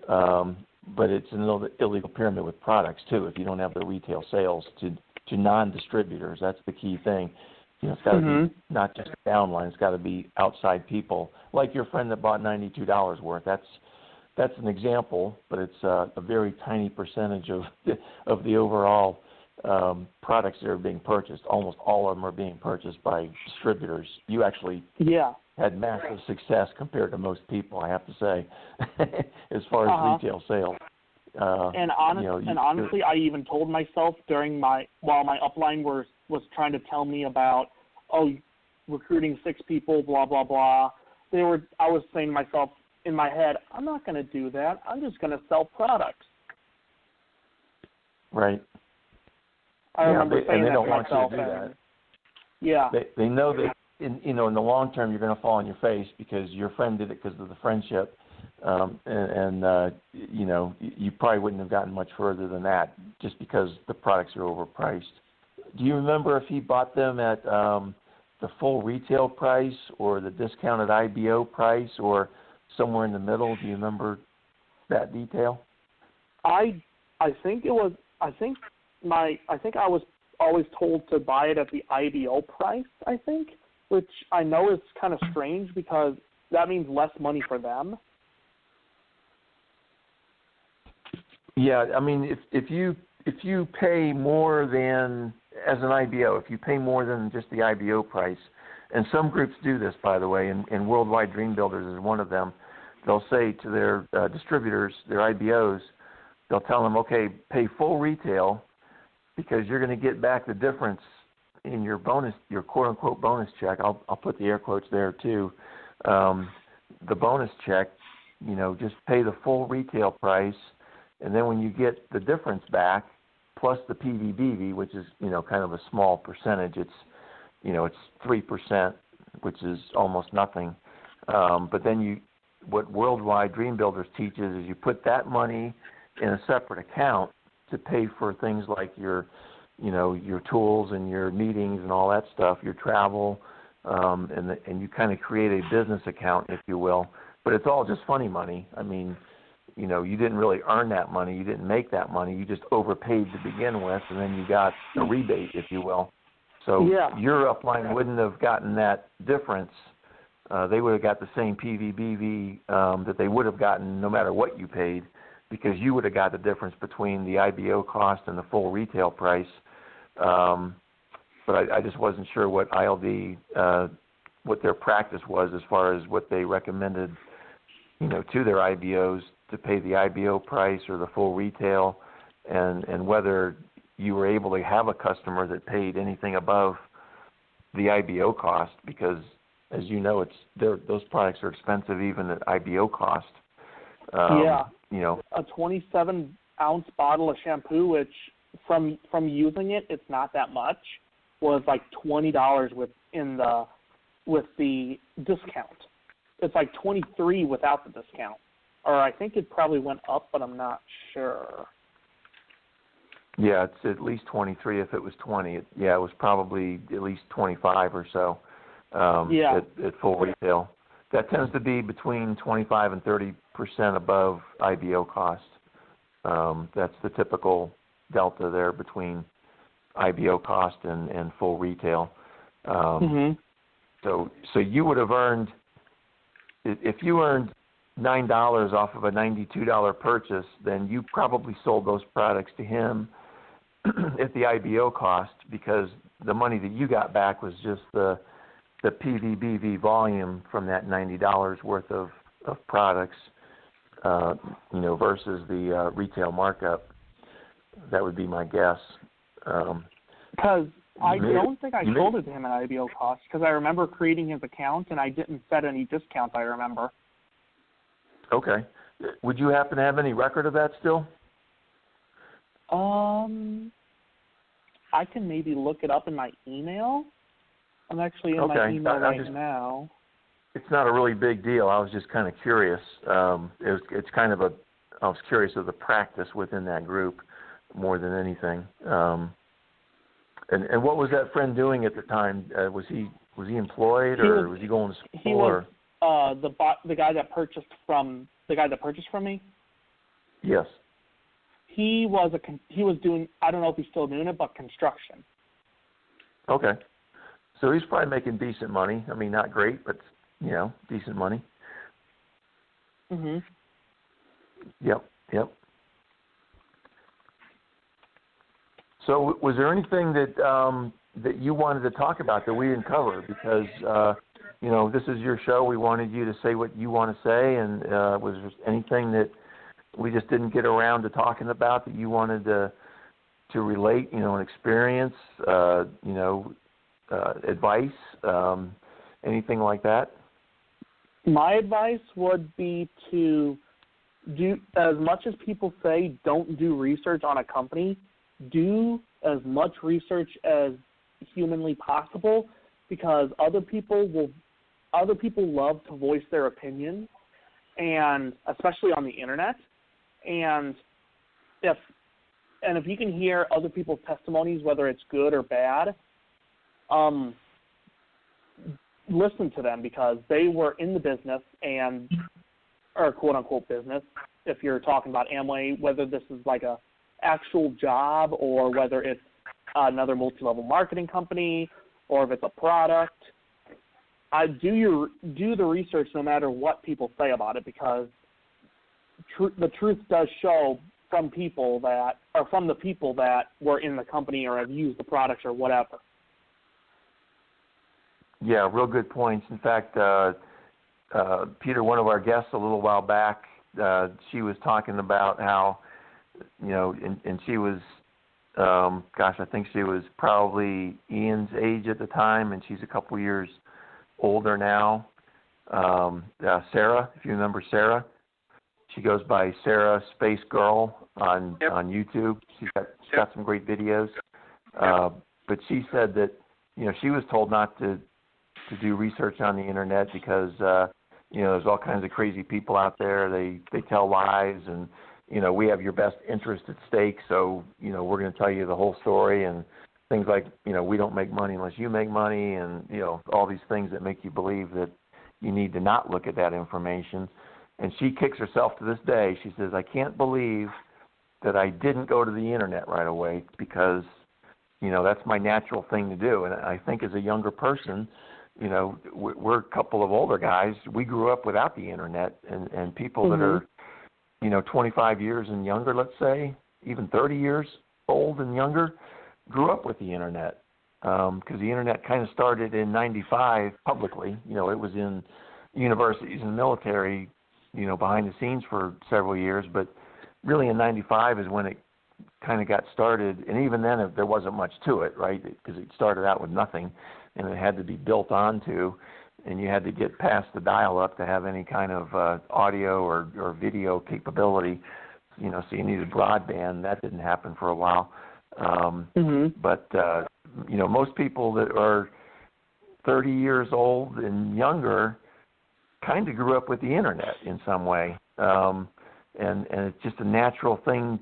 But it's an illegal pyramid with products too. If you don't have the retail sales to non-distributors, that's the key thing. It's got to be not just a downline. It's got to be outside people, like your friend that bought $92 worth. That's an example, but it's a very tiny percentage of the overall products that are being purchased. Almost all of them are being purchased by distributors. You actually had massive success compared to most people, I have to say, as far as retail sales. Honestly, I even told myself while my upline was trying to tell me about, recruiting 6 people, blah blah blah. I was saying to myself, in my head, I'm not going to do that. I'm just going to sell products. Right. I remember saying and they that don't to want myself. you to do that. Yeah. They know that in the long term you're going to fall on your face because your friend did it because of the friendship, you probably wouldn't have gotten much further than that just because the products are overpriced. Do you remember if he bought them at the full retail price or the discounted IBO price or somewhere in the middle? Do you remember that detail? I think I was always told to buy it at the IBO price, I think, which I know is kind of strange because that means less money for them. Yeah, I mean, if you pay more than, as an IBO, if you pay more than just the IBO price, and some groups do this, by the way, and Worldwide Dream Builders is one of them, they'll say to their distributors, their IBOs, they'll tell them, okay, pay full retail because you're going to get back the difference in your bonus, your quote-unquote bonus check. I'll put the air quotes there too. The bonus check, just pay the full retail price, and then when you get the difference back, plus the PVBV, which is, kind of a small percentage, it's 3%, which is almost nothing. But then what Worldwide Dream Builders teaches is you put that money in a separate account to pay for things like your tools and your meetings and all that stuff, your travel, and you kind of create a business account, if you will. But it's all just funny money. I mean, you didn't really earn that money. You didn't make that money. You just overpaid to begin with, and then you got a rebate, if you will. So your upline wouldn't have gotten that difference. They would have got the same PVBV that they would have gotten no matter what you paid, because you would have got the difference between the IBO cost and the full retail price. But I just wasn't sure what ILD, what their practice was as far as what they recommended, to their IBOs to pay the IBO price or the full retail, and whether you were able to have a customer that paid anything above the IBO cost, because as you know, those products are expensive even at IBO cost. A 27-ounce bottle of shampoo, which from using it, it's not that much, was like $20 with the discount. It's like $23 without the discount. Or I think it probably went up, but I'm not sure. Yeah, it's at least 23 if it was 20. It was probably at least 25 or so at full retail. That tends to be between 25 and 30% above IBO cost. That's the typical delta there between IBO cost and full retail. So you would have earned, if you earned $9 off of a $92 purchase, then you probably sold those products to him at the IBO cost, because the money that you got back was just the PVBV volume from that $90 worth of products, versus the retail markup. That would be my guess. Because I don't think I sold it to him at IBO cost, because I remember creating his account and I didn't set any discounts, I remember. Okay. Would you happen to have any record of that still? I can maybe look it up in my email. I'm actually in my email now. It's not a really big deal. I was just kind of curious. I was curious of the practice within that group more than anything. And what was that friend doing at the time? Was he employed, or was he going to school? He was the guy that purchased from me. Yes. He was doing, I don't know if he's still doing it, but construction. Okay. So he's probably making decent money. I mean, not great, but decent money. Mhm. Yep. So was there anything that you wanted to talk about that we didn't cover? Because this is your show. We wanted you to say what you want to say, and was there anything that we just didn't get around to talking about that you wanted to relate? An experience, advice, anything like that? My advice would be to do, as much as people say don't do research on a company, do as much research as humanly possible, because other people love to voice their opinion, and especially on the internet. And if you can hear other people's testimonies, whether it's good or bad, listen to them, because they were in the business or quote unquote business. If you're talking about Amway, whether this is like a actual job or whether it's another multi-level marketing company or if it's a product, do the research no matter what people say about it, because the truth does show from the people that were in the company or have used the products or whatever. Yeah, real good points. In fact, Peter, one of our guests a little while back, she was talking about how, and she was, I think she was probably Ian's age at the time, and she's a couple years older now. Sarah, if you remember Sarah, she goes by Sarah Space Girl on YouTube. She's got some great videos. But she said that, she was told not to do research on the internet because, there's all kinds of crazy people out there. They tell lies, and, we have your best interest at stake, so, we're going to tell you the whole story, and things like, we don't make money unless you make money, and, all these things that make you believe that you need to not look at that information. And she kicks herself to this day. She says, I can't believe that I didn't go to the internet right away, because, that's my natural thing to do. And I think as a younger person, we're a couple of older guys. We grew up without the internet, and people that are, 25 years and younger, let's say, even 30 years old and younger, grew up with the internet, because the internet kind of started in 95 publicly. It was in universities and military, behind the scenes for several years, but really in 95 is when it kind of got started. And even then, there wasn't much to it, right? Because it started out with nothing, and it had to be built onto, and you had to get past the dial-up to have any kind of audio or video capability. So you needed broadband. That didn't happen for a while. But most people that are 30 years old and younger kind of grew up with the internet in some way, and it's just a natural thing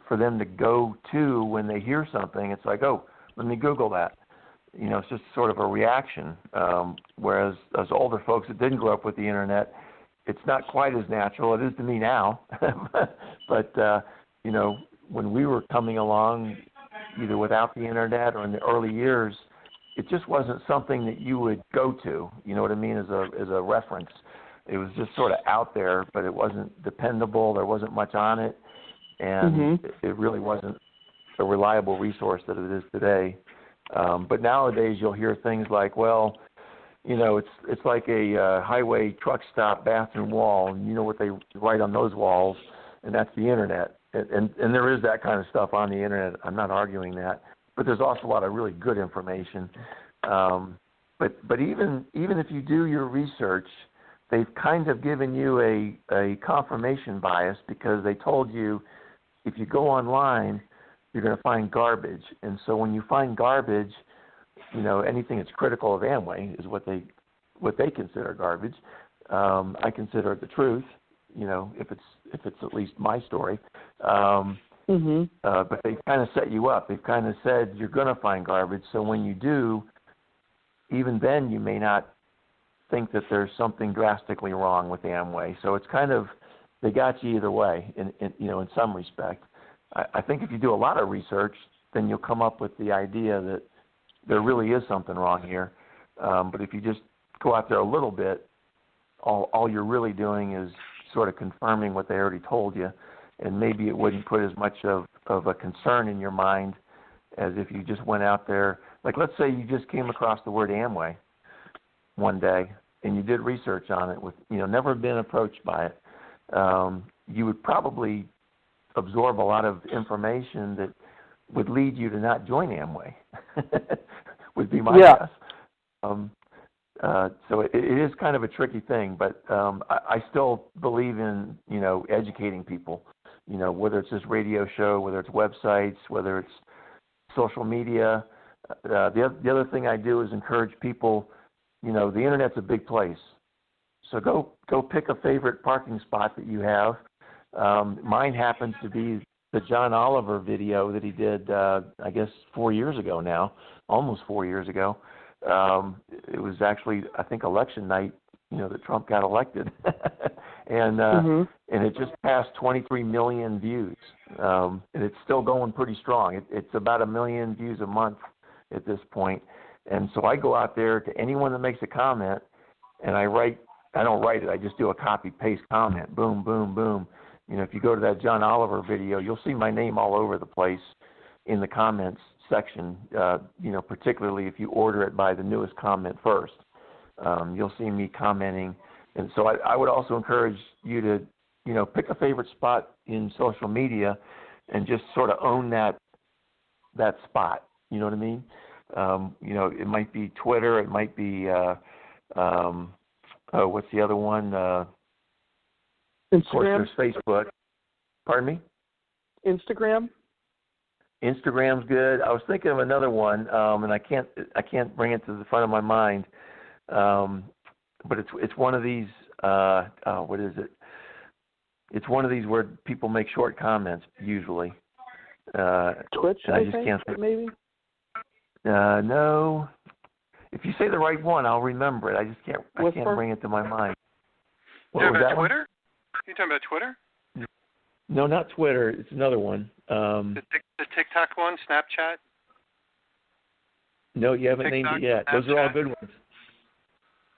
for them to go to when they hear something. It's like, oh, let me Google that. It's just sort of a reaction. Whereas as older folks that didn't grow up with the internet, it's not quite as natural. It is to me now, but when we were coming along, either without the internet or in the early years, it just wasn't something that you would go to, you know what I mean, as a reference. It was just sort of out there, but it wasn't dependable. There wasn't much on it, and it really wasn't a reliable resource that it is today. But nowadays you'll hear things like, well, it's like a highway truck stop bathroom wall, and you know what they write on those walls, and that's the internet. And there is that kind of stuff on the internet. I'm not arguing that. But there's also a lot of really good information. But even if you do your research, they've kind of given you a confirmation bias, because they told you if you go online, you're going to find garbage. And so when you find garbage, anything that's critical of Amway is what they consider garbage. I consider it the truth, if it's at least my story. But they kind of set you up. They've kind of said you're going to find garbage. So when you do, even then you may not think that there's something drastically wrong with Amway. So it's kind of, they got you either way in some respect. I think if you do a lot of research, then you'll come up with the idea that there really is something wrong here. But if you just go out there a little bit, all you're really doing is sort of confirming what they already told you, and maybe it wouldn't put as much of a concern in your mind as if you just went out there. Like, let's say you just came across the word Amway one day, and you did research on it with, never been approached by it. You would probably absorb a lot of information that would lead you to not join Amway, would be my guess. So it is kind of a tricky thing, but I still believe in, educating people, whether it's this radio show, whether it's websites, whether it's social media. The other thing I do is encourage people, the Internet's a big place. So go pick a favorite parking spot that you have. Mine happens to be the John Oliver video that he did, I guess, 4 years ago now, almost 4 years ago. It was actually, I think, election night, that Trump got elected. and it just passed 23 million views. And it's still going pretty strong. It's about 1 million views a month at this point. And so I go out there to anyone that makes a comment, and I don't write it, I just do a copy-paste comment, boom, boom, boom. If you go to that John Oliver video, you'll see my name all over the place in the comments section, particularly if you order it by the newest comment first. You'll see me commenting. And so I would also encourage you to, pick a favorite spot in social media and just sort of own that spot. You know what I mean? It might be Twitter. It might be, what's the other one? Instagram. Of course, there's Facebook. Pardon me? Instagram's good. I was thinking of another one, and I can't bring it to the front of my mind. But it's one of these. What is it? It's one of these where people make short comments usually. Twitch, I just can't think. Maybe. No. If you say the right one, I'll remember it. I just can't. I can't bring it to my mind. What was that Twitter? You talking about Twitter? No, not Twitter. It's another one. The TikTok one, Snapchat? No, you haven't named it yet. Those are all good ones.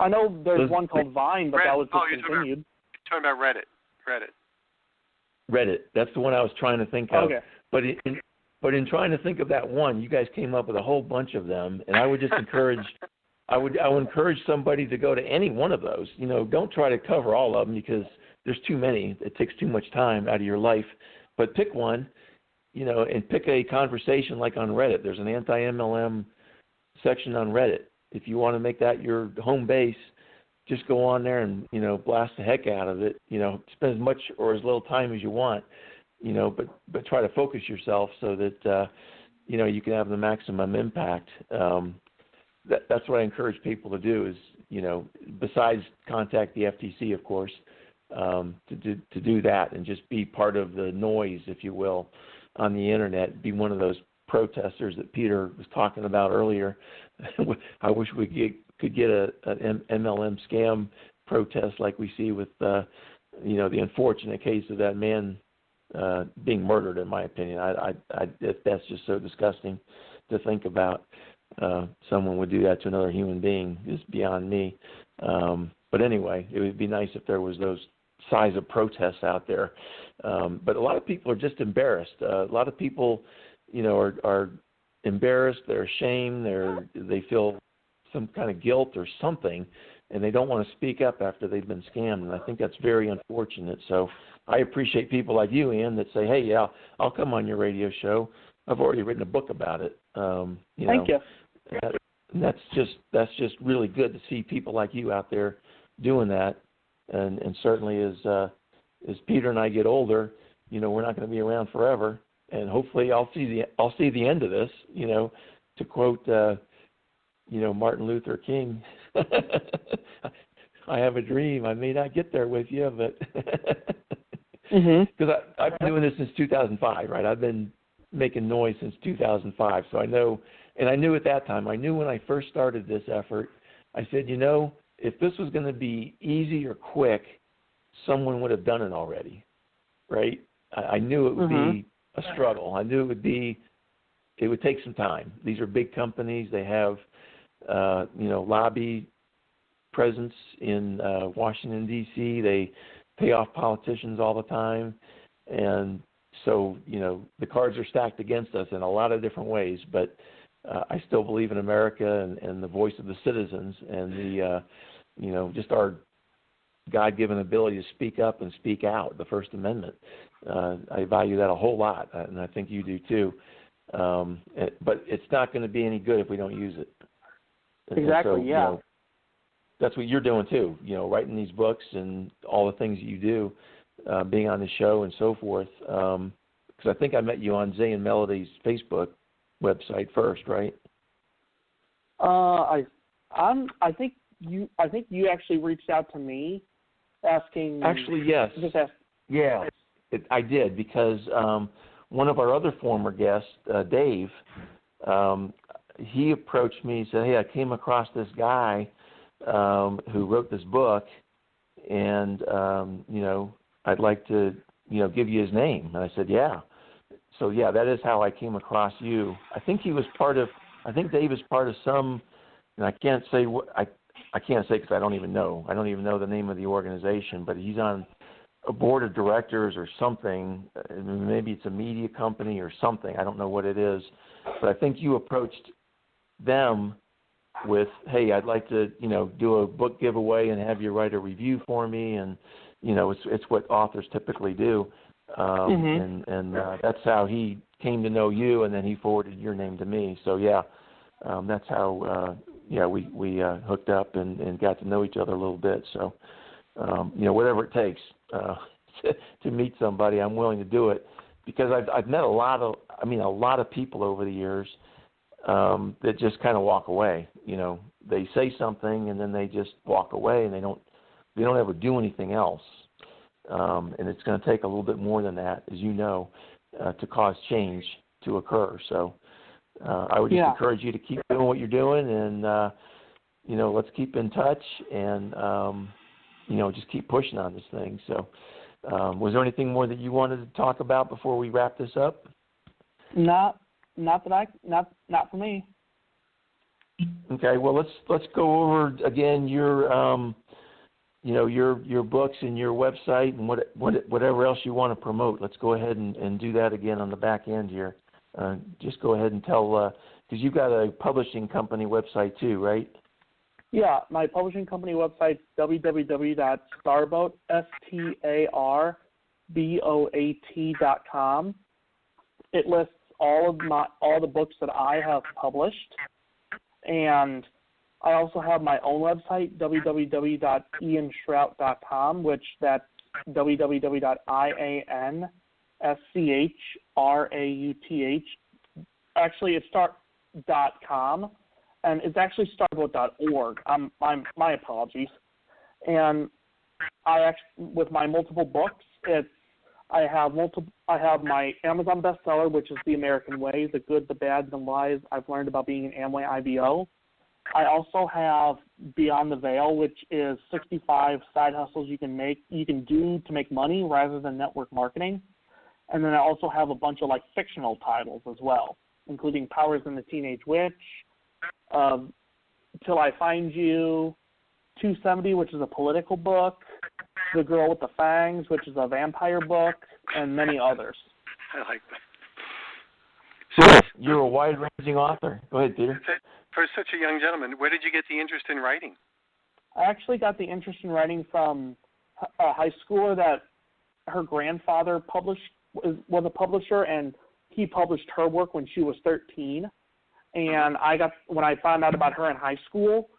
I know there's one called Vine, but that was discontinued. You're talking about Reddit. Reddit. That's the one I was trying to think of. Okay. But in trying to think of that one, you guys came up with a whole bunch of them, and I would just encourage. I would encourage somebody to go to any one of those. Don't try to cover all of them because there's too many. It takes too much time out of your life. But pick one, and pick a conversation like on Reddit. There's an anti-MLM section on Reddit. If you want to make that your home base, just go on there and, blast the heck out of it. Spend as much or as little time as you want, but try to focus yourself so that, you can have the maximum impact. That's what I encourage people to do is, besides contact the FTC, of course, to do that and just be part of the noise, if you will, on the Internet, be one of those protesters that Peter was talking about earlier. I wish we could get an MLM scam protest like we see with, the unfortunate case of that man being murdered, in my opinion. That's just so disgusting to think about. Someone would do that to another human being is beyond me. But anyway, it would be nice if there was those size of protests out there. But a lot of people are just embarrassed. A lot of people, are embarrassed. They're ashamed. They feel some kind of guilt or something, and they don't want to speak up after they've been scammed. And I think that's very unfortunate. So I appreciate people like you, Ian, that say, "Hey, yeah, I'll come on your radio show. I've already written a book about it." Thank you. And that's just really good to see people like you out there doing that. And certainly as Peter and I get older, we're not going to be around forever. And hopefully I'll see the end of this. To quote Martin Luther King, I have a dream. I may not get there with you, but because I've been doing this since 2005, right? I've been making noise since 2005, so I know. And I knew at that time, I knew when I first started this effort, I said, if this was going to be easy or quick, someone would have done it already, right? I knew it would be a struggle. I knew it would take some time. These are big companies. They have, lobby presence in Washington, D.C. They pay off politicians all the time. And so, the cards are stacked against us in a lot of different ways, but I still believe in America and the voice of the citizens and the, just our God-given ability to speak up and speak out, the First Amendment. I value that a whole lot, and I think you do too. But it's not going to be any good if we don't use it. Exactly, yeah. that's what you're doing too. Writing these books and all the things that you do, being on the show and so forth. Because I think I met you on Zay and Melody's Facebook website first, right? I think you actually reached out to me asking. Actually, yes. Yeah, I did, because one of our other former guests, Dave, he approached me and said, "Hey, I came across this guy who wrote this book, and I'd like to give you his name." And I said, "Yeah." So yeah, that is how I came across you. I think Dave is part of some, and I can't say what I can't say because I don't even know. I don't even know the name of the organization, but he's on a board of directors or something. Maybe it's a media company or something. I don't know what it is, but I think you approached them with, "Hey, I'd like to, do a book giveaway and have you write a review for me," and it's what authors typically do. And that's how he came to know you, and then he forwarded your name to me. So yeah, that's how we hooked up and got to know each other a little bit. So whatever it takes to meet somebody, I'm willing to do it, because I've met a lot of people over the years that just kind of walk away. They say something and then they just walk away, and they don't ever do anything else. And it's going to take a little bit more than that, as you know, to cause change to occur. So I would just encourage you to keep doing what you're doing, and let's keep in touch, and just keep pushing on this thing. So was there anything more that you wanted to talk about before we wrap this up? Not for me. Okay, well let's go over again your your books and your website and whatever else you want to promote. Let's go ahead and do that again on the back end here. Just go ahead and tell, because you've got a publishing company website too, right? Yeah, my publishing company website, www.starboat.com. It lists all the books that I have published, and I also have my own website, www.ianschrauth.com, which that's www.ianschrauth. Actually, it's .com, and it's actually starboat.org. My apologies. And with my multiple books, I have my Amazon bestseller, which is The American Way: The Good, the Bad, and the Lies I've Learned About Being an Amway IBO. I also have Beyond the Veil, which is 65 side hustles you can do to make money rather than network marketing. And then I also have a bunch of fictional titles as well, including Powers and the Teenage Witch, Till I Find You, 270, which is a political book, The Girl with the Fangs, which is a vampire book, and many others. I like So that. you're a wide-ranging author. Go ahead, Peter. For such a young gentleman, where did you get the interest in writing? I actually got the interest in writing from a high schooler that her grandfather was a publisher, and he published her work when she was 13. And when I found out about her in high school,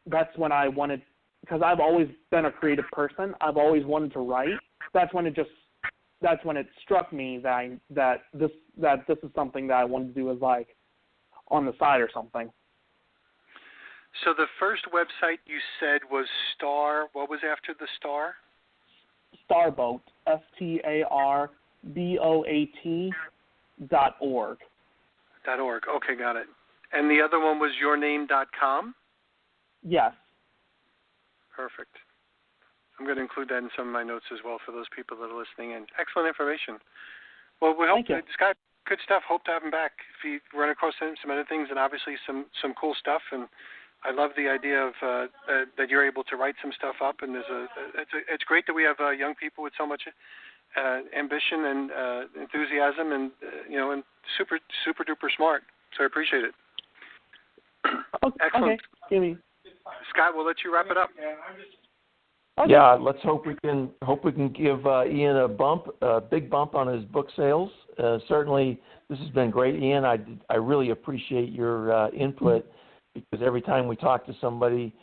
that's when I wanted, because I've always been a creative person. I've always wanted to write. That's when it struck me that this is something that I wanted to do as on the side or something. So the first website you said was what was after the star? Starboat, STARBOAT.org. .org. Okay, got it. And the other one was yourname.com? Yes. Perfect. I'm going to include that in some of my notes as well for those people that are listening in. Excellent information. Well, we hope, Scott, good stuff. Hope to have him back. If you run across some other things, and obviously some cool stuff, and I love the idea of that you're able to write some stuff up, and it's great that we have young people with so much ambition and enthusiasm, and and super duper smart. So I appreciate it. Excellent. Okay. Scott, we'll let you wrap it up. Okay. Yeah, let's hope we can give Ian a big bump on his book sales. Certainly, this has been great, Ian. I really appreciate your input, because every time we talk to somebody,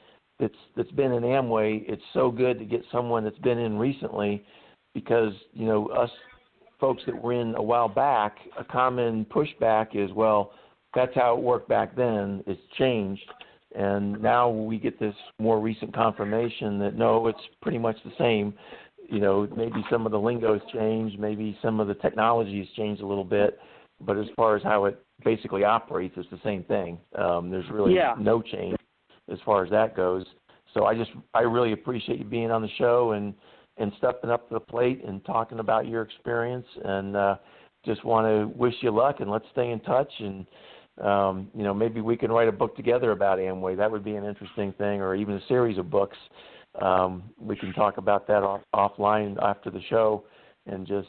that's been in Amway, it's so good to get someone that's been in recently, because us folks that were in a while back, a common pushback is, well, that's how it worked back then. It's changed, and now we get this more recent confirmation that no, it's pretty much the same. Maybe some of the lingo's changed, maybe some of the technology's changed a little bit, but as far as how it basically operates, it's the same thing. There's really no change as far as that goes. So I really appreciate you being on the show and stepping up to the plate and talking about your experience, and just want to wish you luck, and let's stay in touch, and maybe we can write a book together about Amway. That would be an interesting thing, or even a series of books. We can talk about that offline after the show and just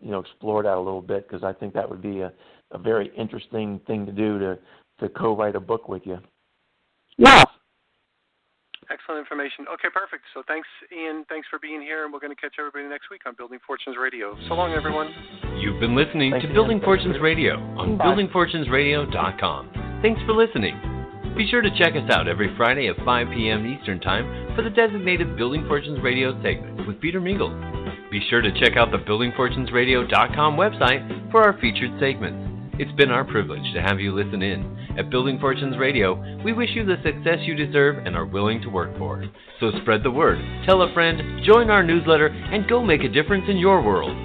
explore that a little bit, because I think that would be a very interesting thing to do, to co-write a book with you. Yeah. Excellent information. Okay, perfect. So thanks, Ian. Thanks for being here, and we're going to catch everybody next week on Building Fortunes Radio. So long, everyone. You've been listening to Building Fortunes Radio on buildingfortunesradio.com. Thanks for listening. Be sure to check us out every Friday at 5 p.m. Eastern Time for the designated Building Fortunes Radio segment with Peter Mingles. Be sure to check out the buildingfortunesradio.com website for our featured segments. It's been our privilege to have you listen in. At Building Fortunes Radio, we wish you the success you deserve and are willing to work for. So spread the word, tell a friend, join our newsletter, and go make a difference in your world.